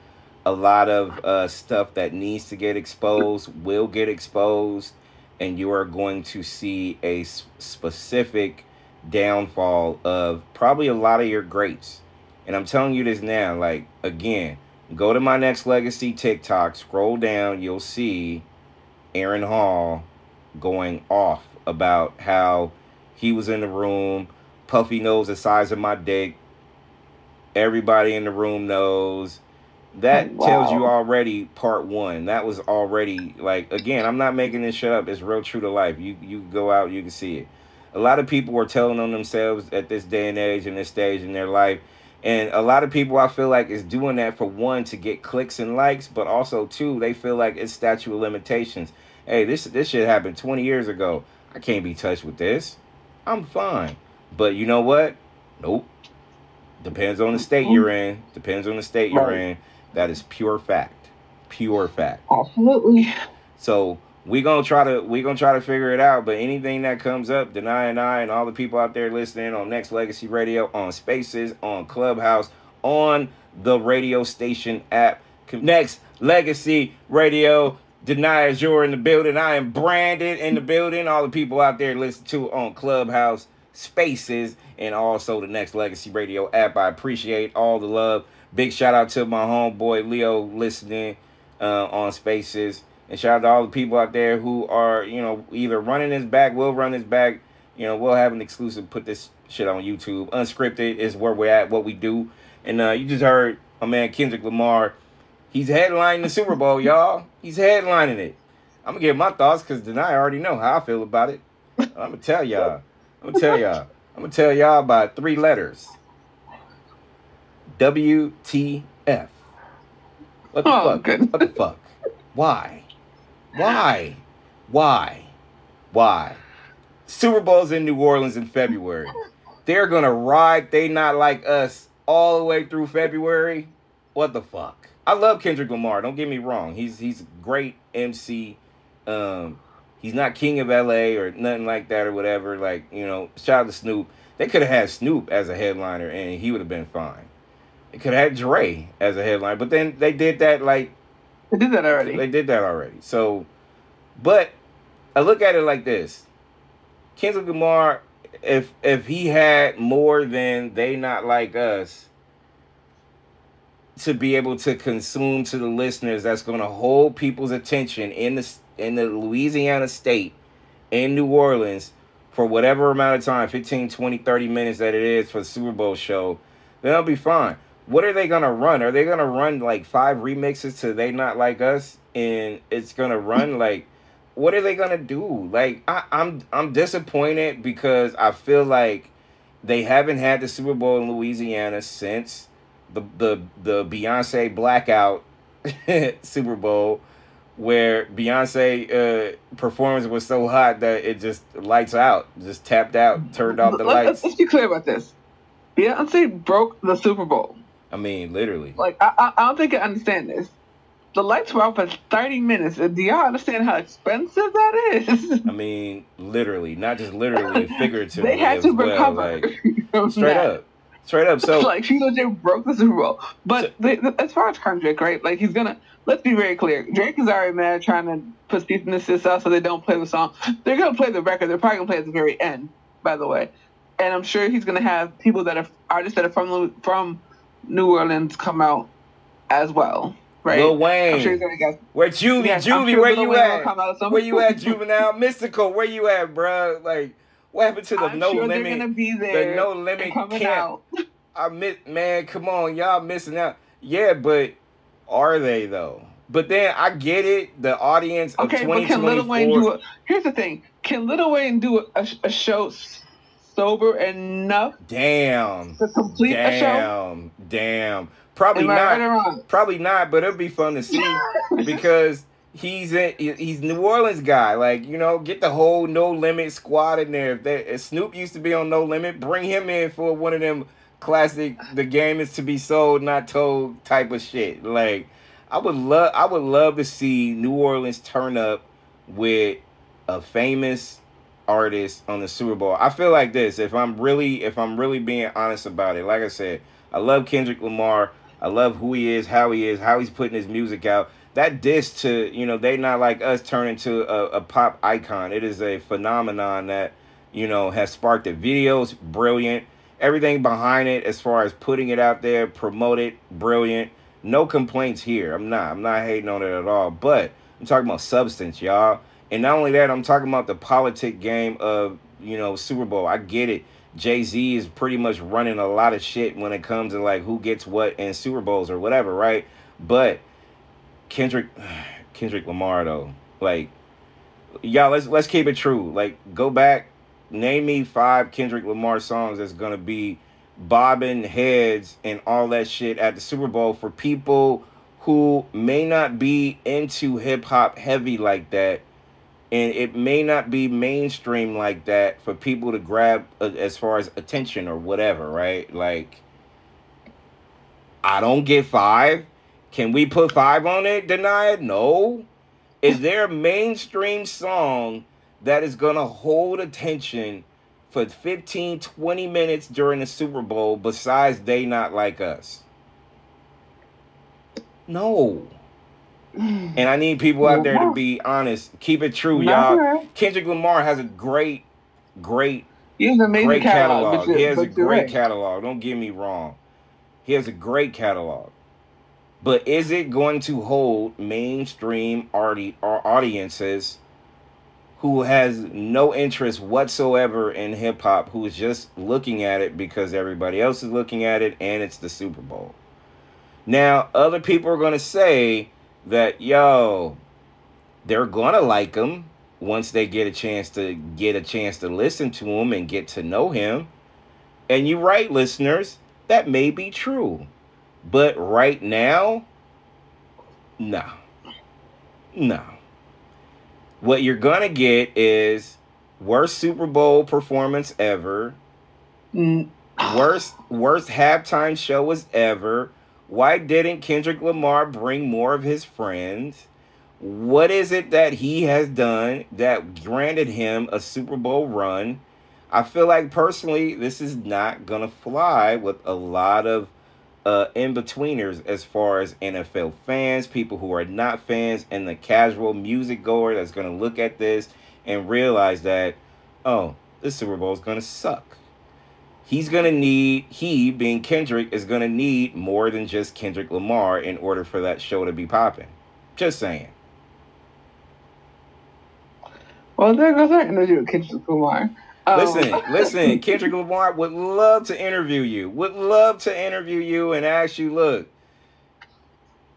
a lot of stuff that needs to get exposed will get exposed, and you are going to see a specific downfall of probably a lot of your greats. And I'm telling you this now, like, again, go to my Nexxlegacy TikTok, scroll down, you'll see Aaron Hall going off about how he was in the room, Puffy knows the size of my dick, everybody in the room knows. That tells you already part one. That was already, like, again, I'm not making this shit up. It's real true to life. You go out, you can see it. A lot of people are telling on themselves at this day and age and this stage in their life. And a lot of people, I feel like, is doing that for one, to get clicks and likes, but also two, they feel like it's statute of limitations. Hey, this shit happened 20 years ago. I can't be touched with this. I'm fine. But you know what? Nope. Depends on the state you're in. Depends on the state you're in. That is pure fact. Pure fact. Absolutely. So we're gonna try to figure it out. But anything that comes up, Danaya and I and all the people out there listening on Nexxlegacy Radio, on Spaces, on Clubhouse, on the radio station app, Nexxlegacy Radio. Danaya, you're in the building. I am Brandon in the building. All the people out there listen to on Clubhouse, Spaces, and also the Nexxlegacy Radio app. I appreciate all the love. Big shout out to my homeboy Leo listening on Spaces. And shout out to all the people out there who are, either running this back, will run this back. We'll have an exclusive, put this shit on YouTube. Unscripted is where we're at, what we do. And you just heard my man Kendrick Lamar. He's headlining the Super Bowl, y'all. He's headlining it. I'm going to give my thoughts because Danaya already know how I feel about it. I'm going to tell y'all. I'm going to tell y'all by 3 letters. WTF. What the fuck? Goodness. What the fuck? Why? Super Bowl's in New Orleans in February. They're going to ride They Not Like Us all the way through February. What the fuck? I love Kendrick Lamar. Don't get me wrong. He's a great MC. He's not King of LA or nothing like that or whatever. Like, shout out to Snoop. They could have had Snoop as a headliner and he would have been fine. They could have had Dre as a headline, but then they did that They did that already. They did that already. So, but I look at it like this. Kendrick Lamar, if he had more than They Not Like Us to be able to consume to the listeners, that's going to hold people's attention in the Louisiana state, in New Orleans, for whatever amount of time, 15, 20, 30 minutes that it is for the Super Bowl show, then I'll be fine. What are they going to run? Are they going to run like 5 remixes to They Not Like Us? And it's going to run like, what are they going to do? Like, I'm disappointed because I feel like they haven't had the Super Bowl in Louisiana since the Beyonce blackout Super Bowl, where Beyonce performance was so hot that it just lights out, just tapped out, turned off the lights. Let's be clear about this. Beyonce broke the Super Bowl. I mean, literally. Like, I don't think I understand this. The lights were out for 30 minutes. Do y'all understand how expensive that is? I mean, literally. Not just literally, figuratively. They had to recover. Like, straight up. So, like, she legit broke the Super Bowl. But as far as Kendrick, right? Like, he's gonna. Let's be very clear. Drake is already mad trying to put cease and desist out so they don't play the song. They're gonna play the record. They're probably gonna play at the very end, by the way. And I'm sure he's gonna have people that are artists that are from New Orleans come out as well, right? Lil Wayne. I'm sure he's gonna get. Where Juvie? Yes, Juvie, sure where Lil you Wayne at? Where you at, Juvenile? Mystical, where you at, bro? Like, what happened to the I'm No sure Limit? They're gonna be there. The No Limit coming camp. out. Man, come on, y'all missing out. Yeah, but are they though? But then I get it. The audience of 2024. But can Lil Wayne do it? Here's the thing: can Lil Wayne do a show sober enough? Damn. To complete a show? Damn. Probably not. Right or wrong? Probably not. But it'll be fun to see because he's New Orleans guy. Like, get the whole No Limit squad in there. If Snoop used to be on No Limit, bring him in for one of them classic. The game is to be sold, not told type of shit. Like, I would love to see New Orleans turn up with a famous artist on the Super Bowl. I feel like this. If I'm really being honest about it, like I said, I love Kendrick Lamar. I love who he is, how he's putting his music out. That diss to, They Not Like Us turn into a pop icon. It is a phenomenon that, has sparked the videos, brilliant. Everything behind it as far as putting it out there, promote it, brilliant. No complaints here. I'm not hating on it at all. But I'm talking about substance, y'all. And not only that, I'm talking about the politic game of, Super Bowl. I get it. Jay-Z is pretty much running a lot of shit when it comes to like who gets what in Super Bowls or whatever, right? But Kendrick Lamar though, like, y'all, let's keep it true. Like, go back, name me 5 Kendrick Lamar songs that's gonna be bobbing heads and all that shit at the Super Bowl for people who may not be into hip hop heavy like that. And it may not be mainstream like that for people to grab as far as attention or whatever, right? Like, I don't get 5. Can we put 5 on it? Deny it? No. Is there a mainstream song that is going to hold attention for 15, 20 minutes during the Super Bowl besides They Not Like Us? No. And I need people out there to be honest. Keep it true, y'all. Kendrick Lamar has a great catalog. He has a great catalog. Don't get me wrong. He has a great catalog. But is it going to hold mainstream audiences who has no interest whatsoever in hip-hop, who is just looking at it because everybody else is looking at it and it's the Super Bowl? Now, other people are going to say that, they're gonna like him once they get a chance to listen to him and get to know him. And you're right, listeners, that may be true. But right now, no. What you're gonna get is worst Super Bowl performance ever, worst halftime show as ever. Why didn't Kendrick Lamar bring more of his friends? What is it that he has done that granted him a Super Bowl run? I feel like personally, this is not going to fly with a lot of in-betweeners as far as NFL fans, people who are not fans, and the casual music goer that's going to look at this and realize that, this Super Bowl is going to suck. He being Kendrick, is going to need more than just Kendrick Lamar in order for that show to be popping. Just saying. Well, there goes our interview with Kendrick Lamar. Listen, Kendrick Lamar would love to interview you. Would love to interview you and ask you, look,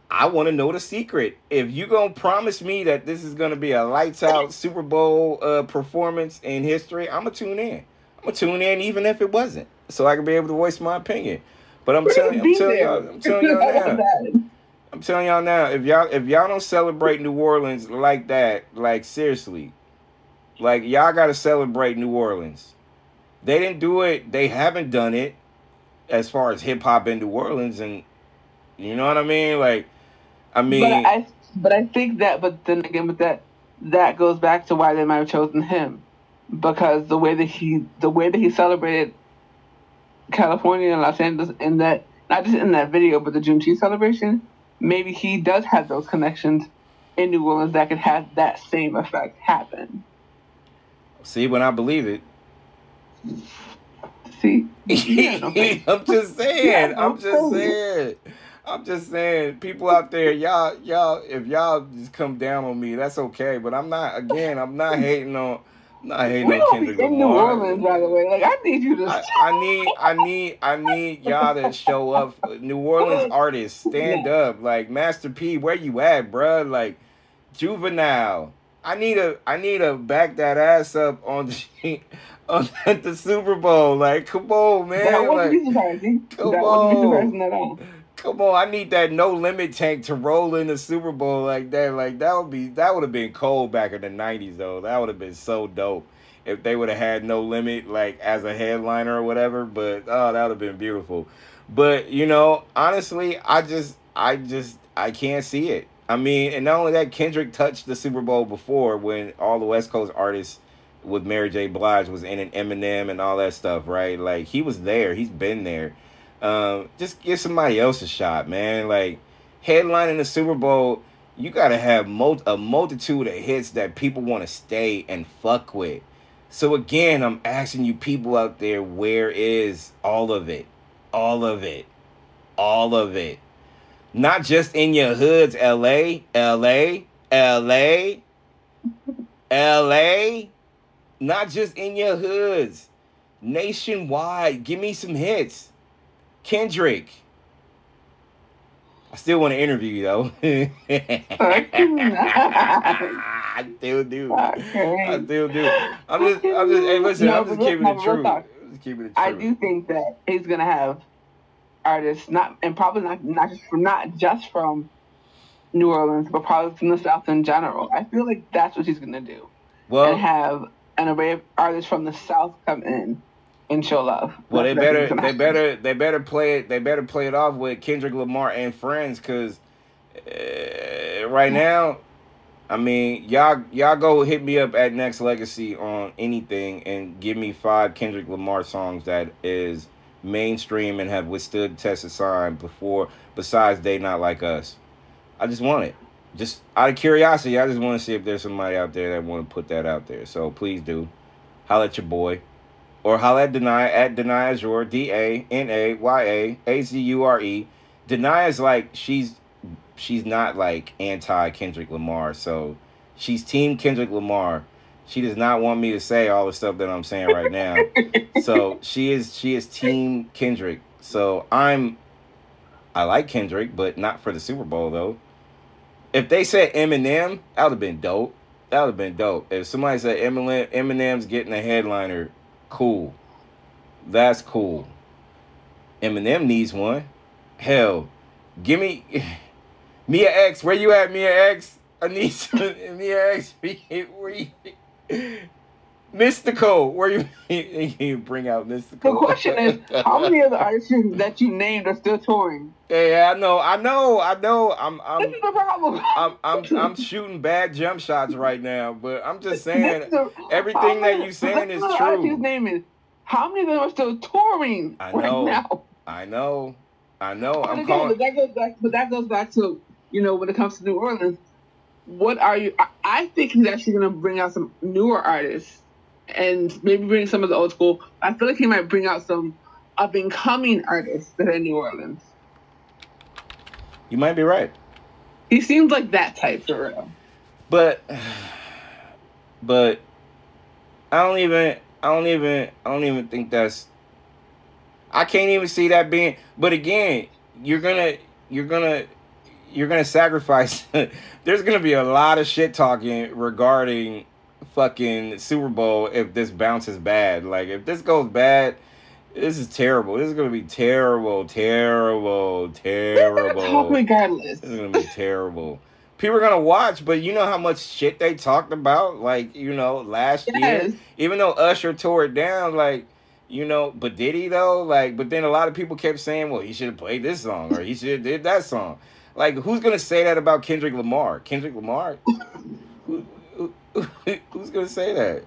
I want to know the secret. If you going to promise me that this is going to be a lights out Super Bowl performance in history, I'm going to tune in. I'm going to tune in even if it wasn't, so I can be able to voice my opinion. But I'm telling y'all now, if y'all don't celebrate New Orleans like that, like seriously, like y'all got to celebrate New Orleans. They didn't do it. They haven't done it as far as hip hop in New Orleans, and you know what I mean? Like, but I think that, but then again, with that goes back to why they might have chosen him. Because the way that he celebrated California and Los Angeles, in that, not just in that video, but the Juneteenth celebration, maybe he does have those connections in New Orleans that could have that same effect happen. See, when I believe it. See, I'm just saying, people out there, y'all, if y'all just come down on me, that's okay. But I'm not hating on. I hate no Kendrick Lamar. In New Orleans, by the way. Like, I need you to. I need y'all to show up. New Orleans artists, stand up. Like, Master P, where you at, bruh? Like, Juvenile. I need to back that ass up on the Super Bowl. Like, come on, man. That wouldn't be surprising. Come on. Come on, I need that No Limit tank to roll in the Super Bowl like that. Like, that would have been cold back in the 90s, though. That would have been so dope if they would have had No Limit, like, as a headliner or whatever. But, that would have been beautiful. But, honestly, I can't see it. I mean, and not only that, Kendrick touched the Super Bowl before when all the West Coast artists with Mary J. Blige was in an Eminem and all that stuff, right? Like, he was there. He's been there. Just give somebody else a shot, man. Like, headlining the Super Bowl, you got to have a multitude of hits that people want to stay and fuck with. So, again, I'm asking you people out there, where is all of it? All of it. All of it. Not just in your hoods, LA. Not just in your hoods. Nationwide. Give me some hits. Kendrick. I still want to interview you, though. I still do. I still do. I'm just hey, listen, I'm just keeping it true. I do think that he's going to have artists, probably not just from New Orleans, but probably from the South in general. I feel like that's what he's going to do. Well, and have an array of artists from the South come in and show love. Well, they better play it off with Kendrick Lamar and friends, because right now, I mean, y'all go hit me up at Nexxlegacy on anything and give me 5 Kendrick Lamar songs that is mainstream and have withstood the test of time besides They Not Like Us. I just want it. Just out of curiosity, I just want to see if there's somebody out there that want to put that out there. So please do. Holla at your boy. Or holla at Danaya, at Danaya Azure, DANAYAAZURE. Danaya is like, she's not like anti-Kendrick Lamar. So she's team Kendrick Lamar. She does not want me to say all the stuff that I'm saying right now. So she is team Kendrick. So I like Kendrick, but not for the Super Bowl though. If they said Eminem, that would have been dope. If somebody said Eminem's getting a headliner, cool. That's cool. Eminem needs one. Hell, give me Mia X. Where you at, Mia X? I need some Mia X. Where you? Mystical. Where you bring out Mystical? The question is, how many of the artists that you named are still touring? Yeah, I know. This is the problem. I'm shooting bad jump shots right now, but I'm just saying everything that you saying is true. His name is. How many of them are still touring right now? I know. But that goes back to, when it comes to New Orleans, what are you? I think he's actually going to bring out some newer artists and maybe bring some of the old school. I feel like he might bring out some up-and-coming artists that are in New Orleans. You might be right. He seems like that type for real. But I don't even think that's. I can't even see that being. But again, you're gonna sacrifice. There's gonna be a lot of shit talking regarding fucking Super Bowl if this bounces bad. Like, if this goes bad, this is terrible. This is gonna be terrible. Regardless, this is gonna be terrible. People are gonna watch, but you know how much shit they talked about, like, last year. Even though Usher tore it down, like, but did he though? Like, but then a lot of people kept saying, well, he should have played this song or he should have did that song. Like, who's gonna say that about Kendrick Lamar? Kendrick Lamar? Who's gonna say that?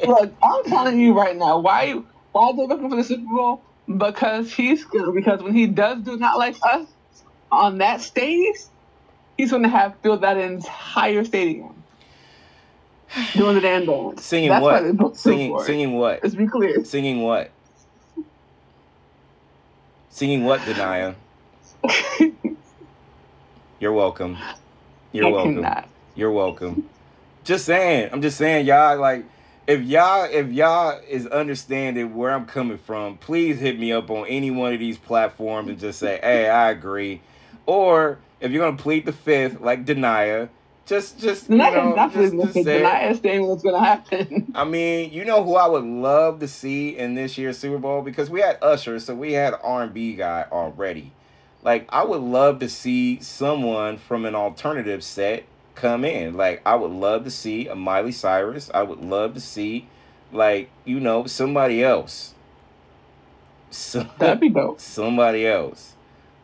Look, I'm telling you right now, why are they looking for the Super Bowl? Because when he does Do Not Like Us on that stage, he's going to fill that entire stadium doing the damn dance. Singing That's what? Why they Singing what? Let's be clear. Singing what? Singing what, Danaya? You're welcome. You're welcome. You're welcome. Just saying. I'm just saying, y'all, like, if y'all is understanding where I'm coming from, please hit me up on any one of these platforms and just say, hey, I agree. Or if you're gonna plead the fifth, like Danaya, just say Danaya's saying what's gonna happen. I mean, you know who I would love to see in this year's Super Bowl, because we had Usher, so we had R&B guy already. Like, I would love to see someone from an alternative set come in. Like, I would love to see a Miley Cyrus. I would love to see, like, somebody else. That'd be dope. Somebody else.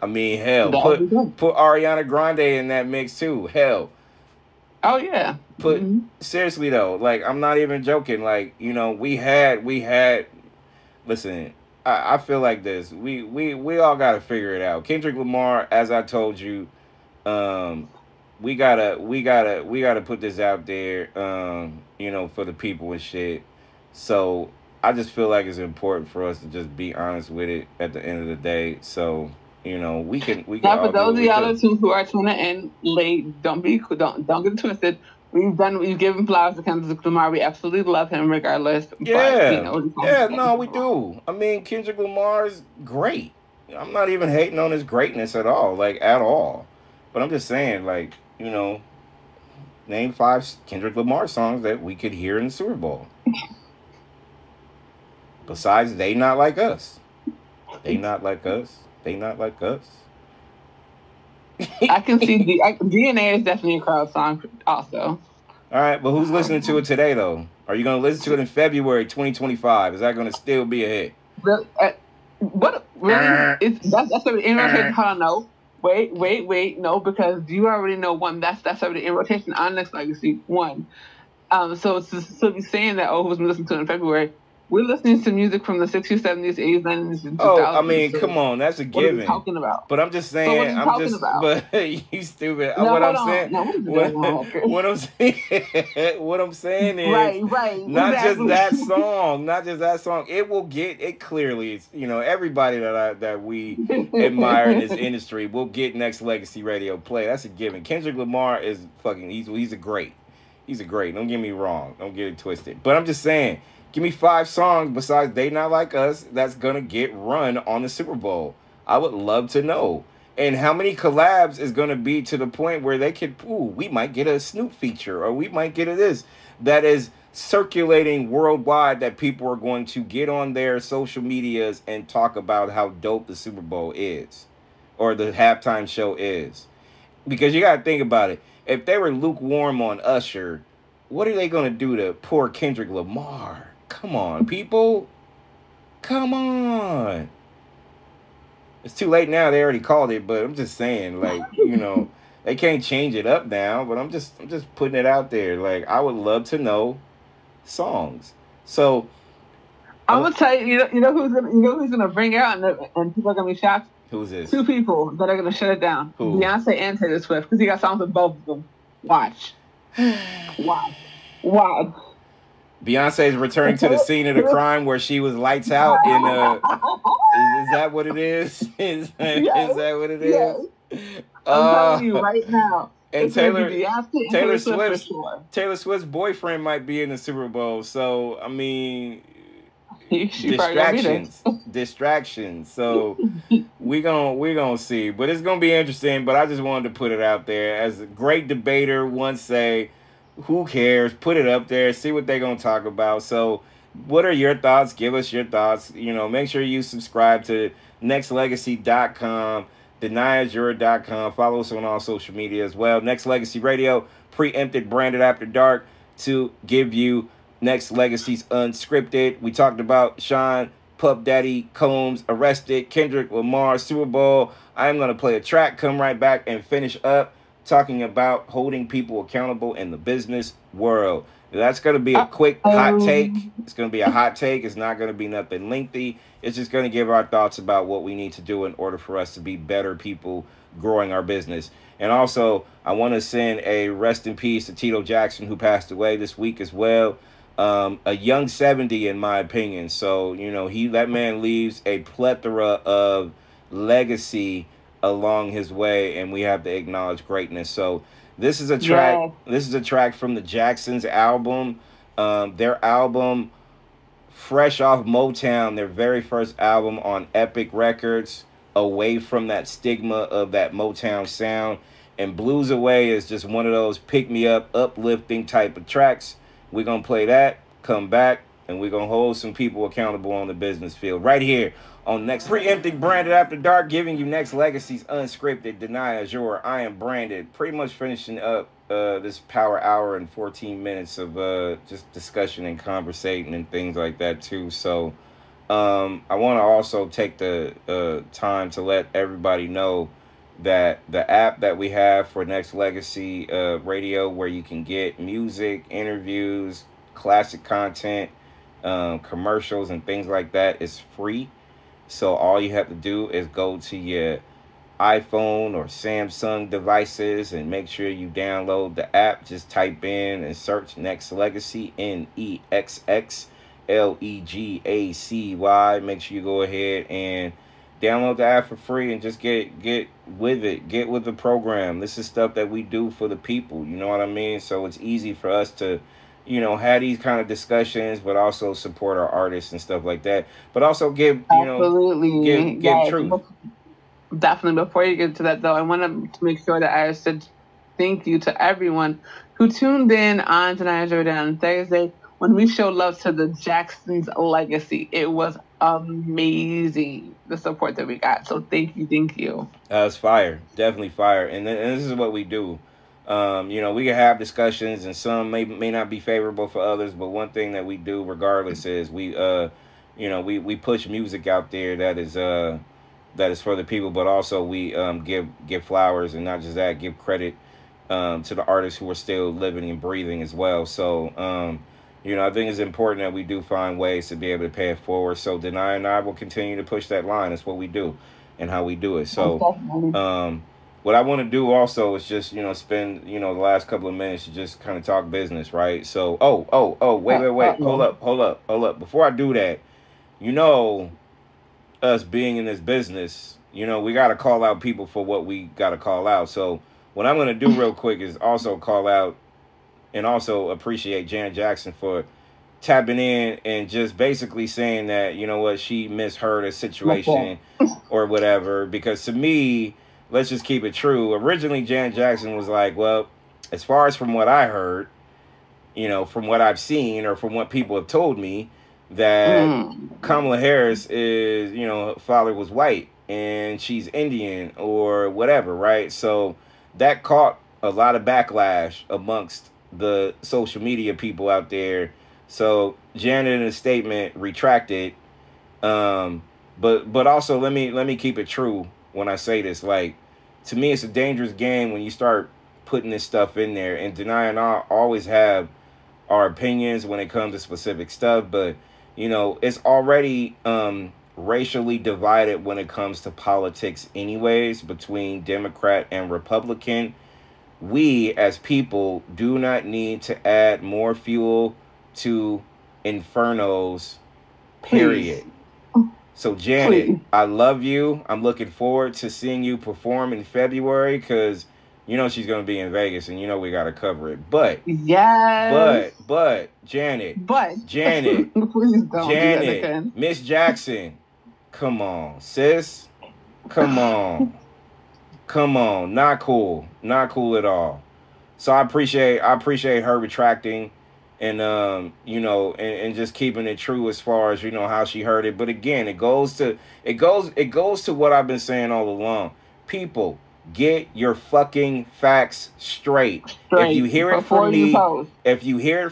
I mean, hell, put Ariana Grande in that mix too. Hell, Oh yeah. But seriously though, like I'm not even joking. Like, you know, we had. Listen, I feel like this. We all gotta figure it out. Kendrick Lamar, as I told you, we gotta put this out there, you know, for the people and shit. So I just feel like it's important for us to just be honest with it at the end of the day. So, you know, we can. Now, for those of y'all who are tuning in late, don't get it twisted. We've given flowers to Kendrick Lamar. We absolutely love him regardless. Yeah. But, you know, yeah, no, we do. I mean, Kendrick Lamar is great. I'm not even hating on his greatness at all, like, at all. But I'm just saying, like, you know, name 5 Kendrick Lamar songs that we could hear in the Super Bowl. Besides, They Not Like Us. They Not Like Us. They Not Like Us. I can see DNA is definitely a crowd song also. All right, but who's listening to it today, though? Are you going to listen to it in February 2025? Is that going to still be a hit? Really? What? Really? That's already in rotation. Hold on, no. Wait. No, because you already know one. That's already in rotation on Nexxlegacy 1. So be saying that, who's been listening to it in February? We're listening to music from the 60s, 70s, 80s, 90s, and 2000s. Oh, I mean, come on, that's a given. What are you talking about? But I'm just saying, so what are you talking about? But you stupid. No, what I'm on. saying, no, what I'm saying is, right, not exactly. not just that song. It will get it clearly. It's, you know, everybody that we admire in this industry will get Nexxlegacy radio play. That's a given. Kendrick Lamar is fucking. He's a great. He's a great. Don't get me wrong. Don't get it twisted. But I'm just saying. Give me 5 songs besides They Not Like Us that's going to get run on the Super Bowl. I would love to know. And how many collabs is going to be to the point where they could, we might get a Snoop feature or we might get a this that is circulating worldwide that people are going to get on their social medias and talk about how dope the Super Bowl is or the halftime show is. Because you got to think about it. If they were lukewarm on Usher, what are they going to do to poor Kendrick Lamar? Come on, people. Come on. It's too late now. They already called it, but I'm just saying, like, you know, they can't change it up now, but I'm just putting it out there. Like, I would love to know songs. So I'm gonna tell you, you know who's gonna bring out and people are gonna be shocked? Who's this? 2 people that are gonna shut it down. Who? Beyonce and Taylor Swift, because he got songs with both of them. Watch. Beyonce's returning to the scene of the crime where she was lights out in is that what it is? Is that what it is? Yes. I'm telling you right now. And Taylor Swift's boyfriend might be in the Super Bowl. So I mean, distractions. So we gonna see, but it's gonna be interesting. But I just wanted to put it out there as a great debater once say. Who cares? Put it up there. See what they're going to talk about. So what are your thoughts? Give us your thoughts. You know, make sure you subscribe to Nexxlegacy.com, DenayaJura.com. Follow us on all social media as well. Nexxlegacy Radio, preempted, branded after dark to give you Nexxlegacy's Unscripted. We talked about Sean Puff Daddy Combs arrested, Kendrick Lamar Super Bowl. I'm going to play a track, come right back and finish up. Talking about holding people accountable in the business world. That's going to be a quick hot take. It's going to be a hot take. It's not going to be nothing lengthy. It's just going to give our thoughts about what we need to do in order for us to be better people growing our business. And also, I want to send a rest in peace to Tito Jackson, who passed away this week as well. A young 70, in my opinion. So, you know, that man leaves a plethora of legacy along his way, and we have to acknowledge greatness. So this is a track. Yeah. This is a track from the Jacksons' album. Their album, fresh off Motown, their very first album on Epic Records, away from that stigma of that Motown sound. And Blues Away is just one of those pick-me-up, uplifting type of tracks. We're going to play that, come back, and we're going to hold some people accountable on the business field right here on Next Preempting Branded After Dark, giving you Nexxlegacy's Unscripted. Denaya Jura. I am Branded. Pretty much finishing up this power hour and 14 minutes of just discussion and conversating and things like that too. So I want to also take the time to let everybody know that the app that we have for Nexxlegacy Radio, where you can get music, interviews, classic content, commercials, and things like that, is free. So all you have to do is go to your iPhone or Samsung devices and make sure you download the app. Just type in and search Nexxlegacy, Nexxlegacy. Make sure you go ahead and download the app for free and just get with it. Get with the program. This is stuff that we do for the people. You know what I mean? So it's easy for us to, have these kind of discussions, but also support our artists and stuff like that. But also give truth. Definitely. Before you get to that, though, I want to make sure that I said thank you to everyone who tuned in on Danaya Jordan on Thursday when we showed love to the Jackson's legacy. It was amazing, the support that we got. So thank you. It's fire. Definitely fire. And this is what we do. We can have discussions, and some may not be favorable for others, but one thing that we do regardless is we push music out there that is for the people, but also we give flowers, and not just that, give credit to the artists who are still living and breathing as well. So I think it's important that we do find ways to be able to pay it forward. So Danaya and I will continue to push that line. That's what we do and how we do it. So what I want to do also is just, spend, the last couple of minutes to just kind of talk business, right? So, wait. Hold up. Before I do that, us being in this business, we got to call out people for what we got to call out. So what I'm going to do real quick is also call out and also appreciate Janet Jackson for tapping in and just basically saying that, she misheard a situation or whatever. Because to me, let's just keep it true. Originally, Janet Jackson was like, well, as far as from what I heard, from what I've seen or from what people have told me, that Kamala Harris is, her father was white and she's Indian or whatever, right? So that caught a lot of backlash amongst the social media people out there. So Janet, in a statement, retracted. But also let me keep it true when I say this. Like, to me, it's a dangerous game when you start putting this stuff in there. And Danaya and I always have our opinions when it comes to specific stuff, but it's already racially divided when it comes to politics anyways, between Democrat and Republican. We as people do not need to add more fuel to infernos, period. So Janet, I love you. I'm looking forward to seeing you perform in February, because she's going to be in Vegas, and we got to cover it. But yes, but Janet, please don't Janet, Miss Jackson, come on, sis, come on, not cool at all. So I appreciate her retracting, and and just keeping it true as far as how she heard it. But again, it goes to what I've been saying all along. People, get your fucking facts straight. If you hear it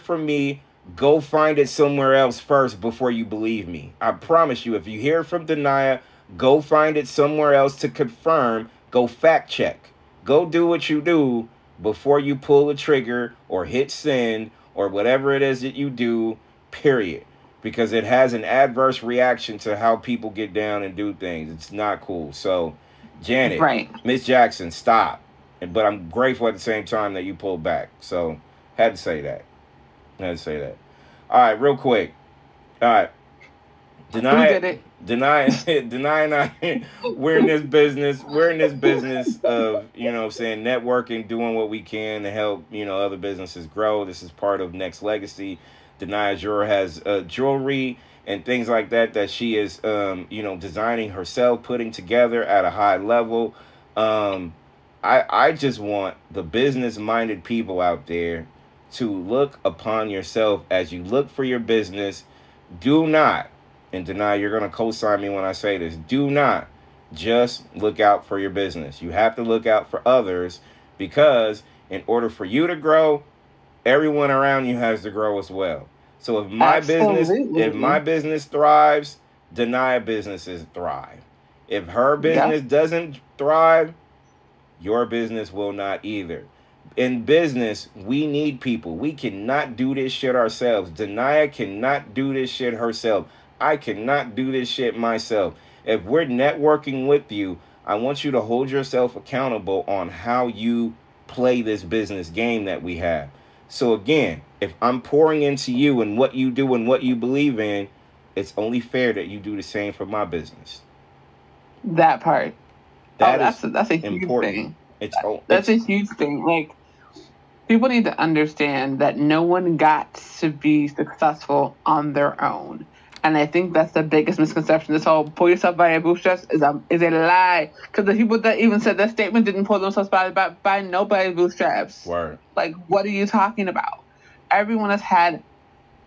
from me, go find it somewhere else first before you believe me. I promise you, if you hear it from Danaya, go find it somewhere else to confirm. Go fact check. Go do what you do before you pull the trigger or hit send or whatever it is that you do, period. Because it has an adverse reaction to how people get down and do things. It's not cool. So Janet, right. Miss Jackson, stop. But I'm grateful at the same time that you pulled back. So, had to say that. All right, real quick. All right. Danaya and I, we're in this business. We're in this business of, networking, doing what we can to help, other businesses grow. This is part of Nexxlegacy. Danaya has jewelry and things like that she is, designing herself, putting together at a high level. I just want the business-minded people out there to look upon yourself as you look for your business. Do not, and Danaya, you're going to co-sign me when I say this, do not just look out for your business. You have to look out for others, because in order for you to grow, everyone around you has to grow as well. So if my business thrives, Danaya businesses thrive. If her business doesn't thrive, your business will not either. In business, we need people. We cannot do this shit ourselves. Danaya cannot do this shit herself. I cannot do this shit myself. If we're networking with you, I want you to hold yourself accountable on how you play this business game that we have. So again, if I'm pouring into you and what you do and what you believe in, it's only fair that you do the same for my business. That part. That's a huge important thing. That's a huge thing. Like, people need to understand that no one got to be successful on their own. And I think that's the biggest misconception. This whole pull yourself by your bootstraps is a lie. Because the people that even said that statement didn't pull themselves by nobody's bootstraps. Word. Like, what are you talking about? Everyone has had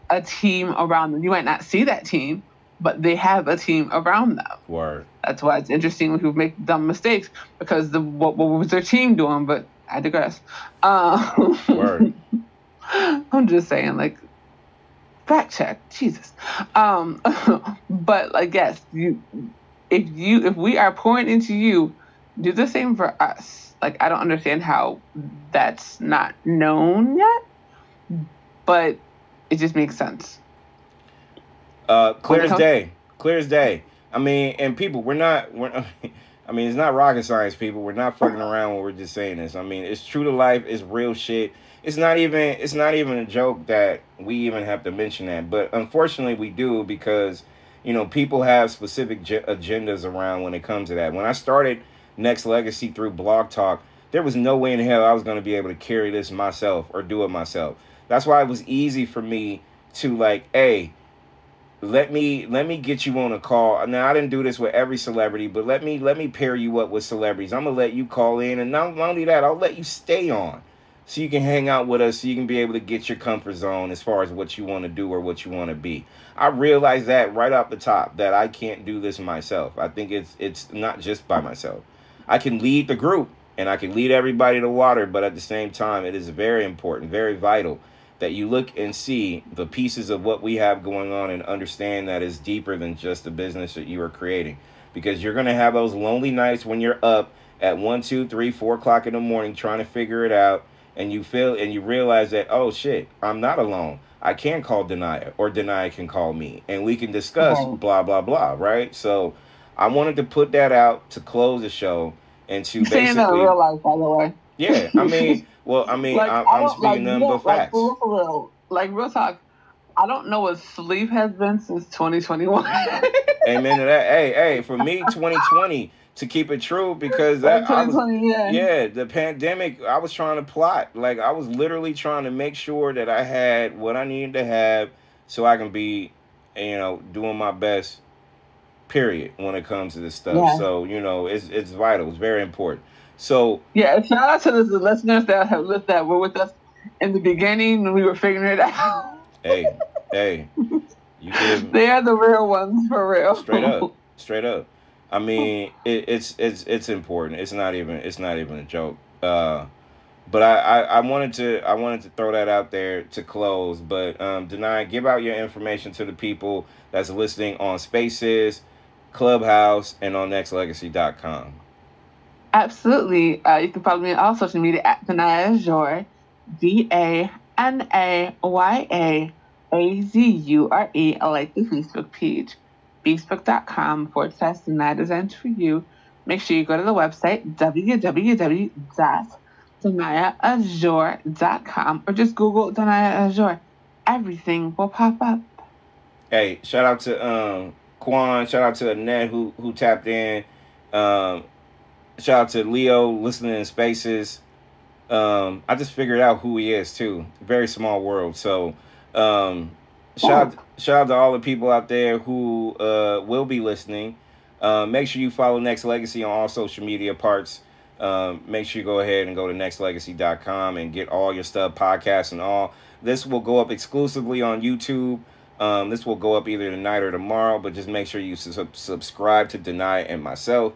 a team around them. You might not see that team, but they have a team around them. Word. That's why it's interesting when people make dumb mistakes, because what was their team doing? But I digress. Word. I'm just saying, like, fact check, Jesus. But like, yes, if we are pouring into you, do the same for us. Like, I don't understand how that's not known yet, but it just makes sense. Clear as day. Clear as day. I mean, and people, I mean, it's not rocket science, people. We're not fucking around when we're just saying this. I mean, it's true to life. It's real shit. It's not even a joke that we even have to mention that. But unfortunately, we do, because, you know, people have specific agendas around when it comes to that. When I started Nexxlegacy through Blog Talk, there was no way in hell I was going to be able to carry this myself or do it myself. That's why it was easy for me to, like, hey, let me get you on a call. Now, I didn't do this with every celebrity, but let me pair you up with celebrities. I'm going to let you call in, and not only that, I'll let you stay on so you can hang out with us, so you can be able to get your comfort zone as far as what you want to do or what you want to be. I realized that right off the top, that I can't do this myself. I think it's not just by myself. I can lead the group, and I can lead everybody to water, but at the same time, it is very important, very vital that you look and see the pieces of what we have going on and understand that it's deeper than just the business that you are creating. Because you're going to have those lonely nights when you're up at 1, 2, 3, 4 o'clock in the morning trying to figure it out, and you realize that, oh shit, I'm not alone. I can call Danaya, or Danaya can call me, and we can discuss blah, blah, blah, right? So I wanted to put that out to close the show and to basically... saying that in real life, by the way. Yeah, I mean, well, I mean, like, I'm speaking nothing but facts. For real. Like, real talk, I don't know what sleep has been since 2021. Amen to that. Hey, for me, 2020, to keep it true, because that the pandemic, I was trying to plot. Like, I was literally trying to make sure that I had what I needed to have so I can be, you know, doing my best, period, when it comes to this stuff. Yeah. So, you know, it's vital. It's very important. So yeah, shout out to the listeners that were with us in the beginning when we were figuring it out. Hey, they are the real ones, for real. Straight up. I mean, it's important. It's not even a joke. But I wanted to throw that out there to close. But Danaya, give out your information to the people that's listening on Spaces, Clubhouse, and on Nexxlegacy.com. Absolutely. You can follow me on all social media at Danaya Azure, DANAYAAZURE. I like the Facebook page, facebook.com/Danaya Designs for You. Make sure you go to the website, www.danayaazure.com, or just Google Danaya Azure. Everything will pop up. Hey, shout out to Quan, shout out to Annette who tapped in. Shout out to Leo listening in Spaces. I just figured out who he is too. Very small world. So shout out to all the people out there who will be listening. Make sure you follow Nexxlegacy on all social media parts. Make sure you go ahead and go to Nexxlegacy.com and get all your stuff, podcasts and all. This will go up exclusively on YouTube. This will go up either tonight or tomorrow, but just make sure you subscribe to Danaya and myself.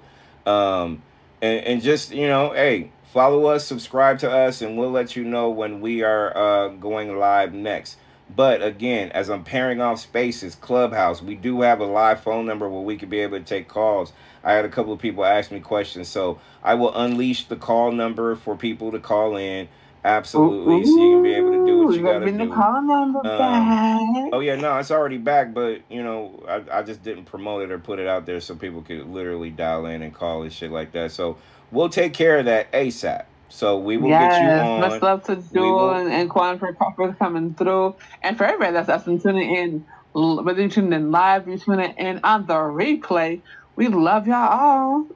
And just, you know, hey, follow us, subscribe to us, and we'll let you know when we are going live next. But again, as I'm pairing off spaces, Clubhouse, we do have a live phone number where we could be able to take calls. I had a couple of people ask me questions, so I will unleash the call number for people to call in. Absolutely, so you can be able to do what you got to do. The call number back. Oh yeah, no, it's already back, but you know, I just didn't promote it or put it out there so people could literally dial in and call and shit like that. So we'll take care of that ASAP. So we will get you on. Much love to Jewel and Quan for coming through, and for everybody that's tuning in, whether you tune in live, you tune in on the replay. We love y'all all.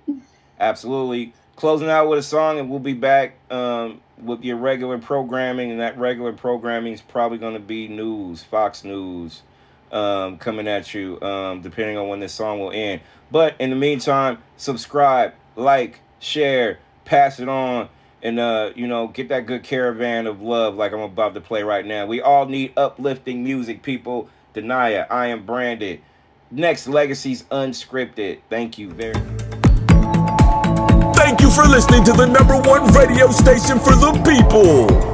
Absolutely. Closing out with a song, and we'll be back with your regular programming, and that regular programming is probably going to be news, Fox News, coming at you, depending on when this song will end. But in the meantime, subscribe, like, share, pass it on, and you know, get that good caravan of love like I'm about to play right now. We all need uplifting music, people. Danaya, I am branded. Nexxlegacy's unscripted. Thank you very much. Thank you for listening to the #1 radio station for the people.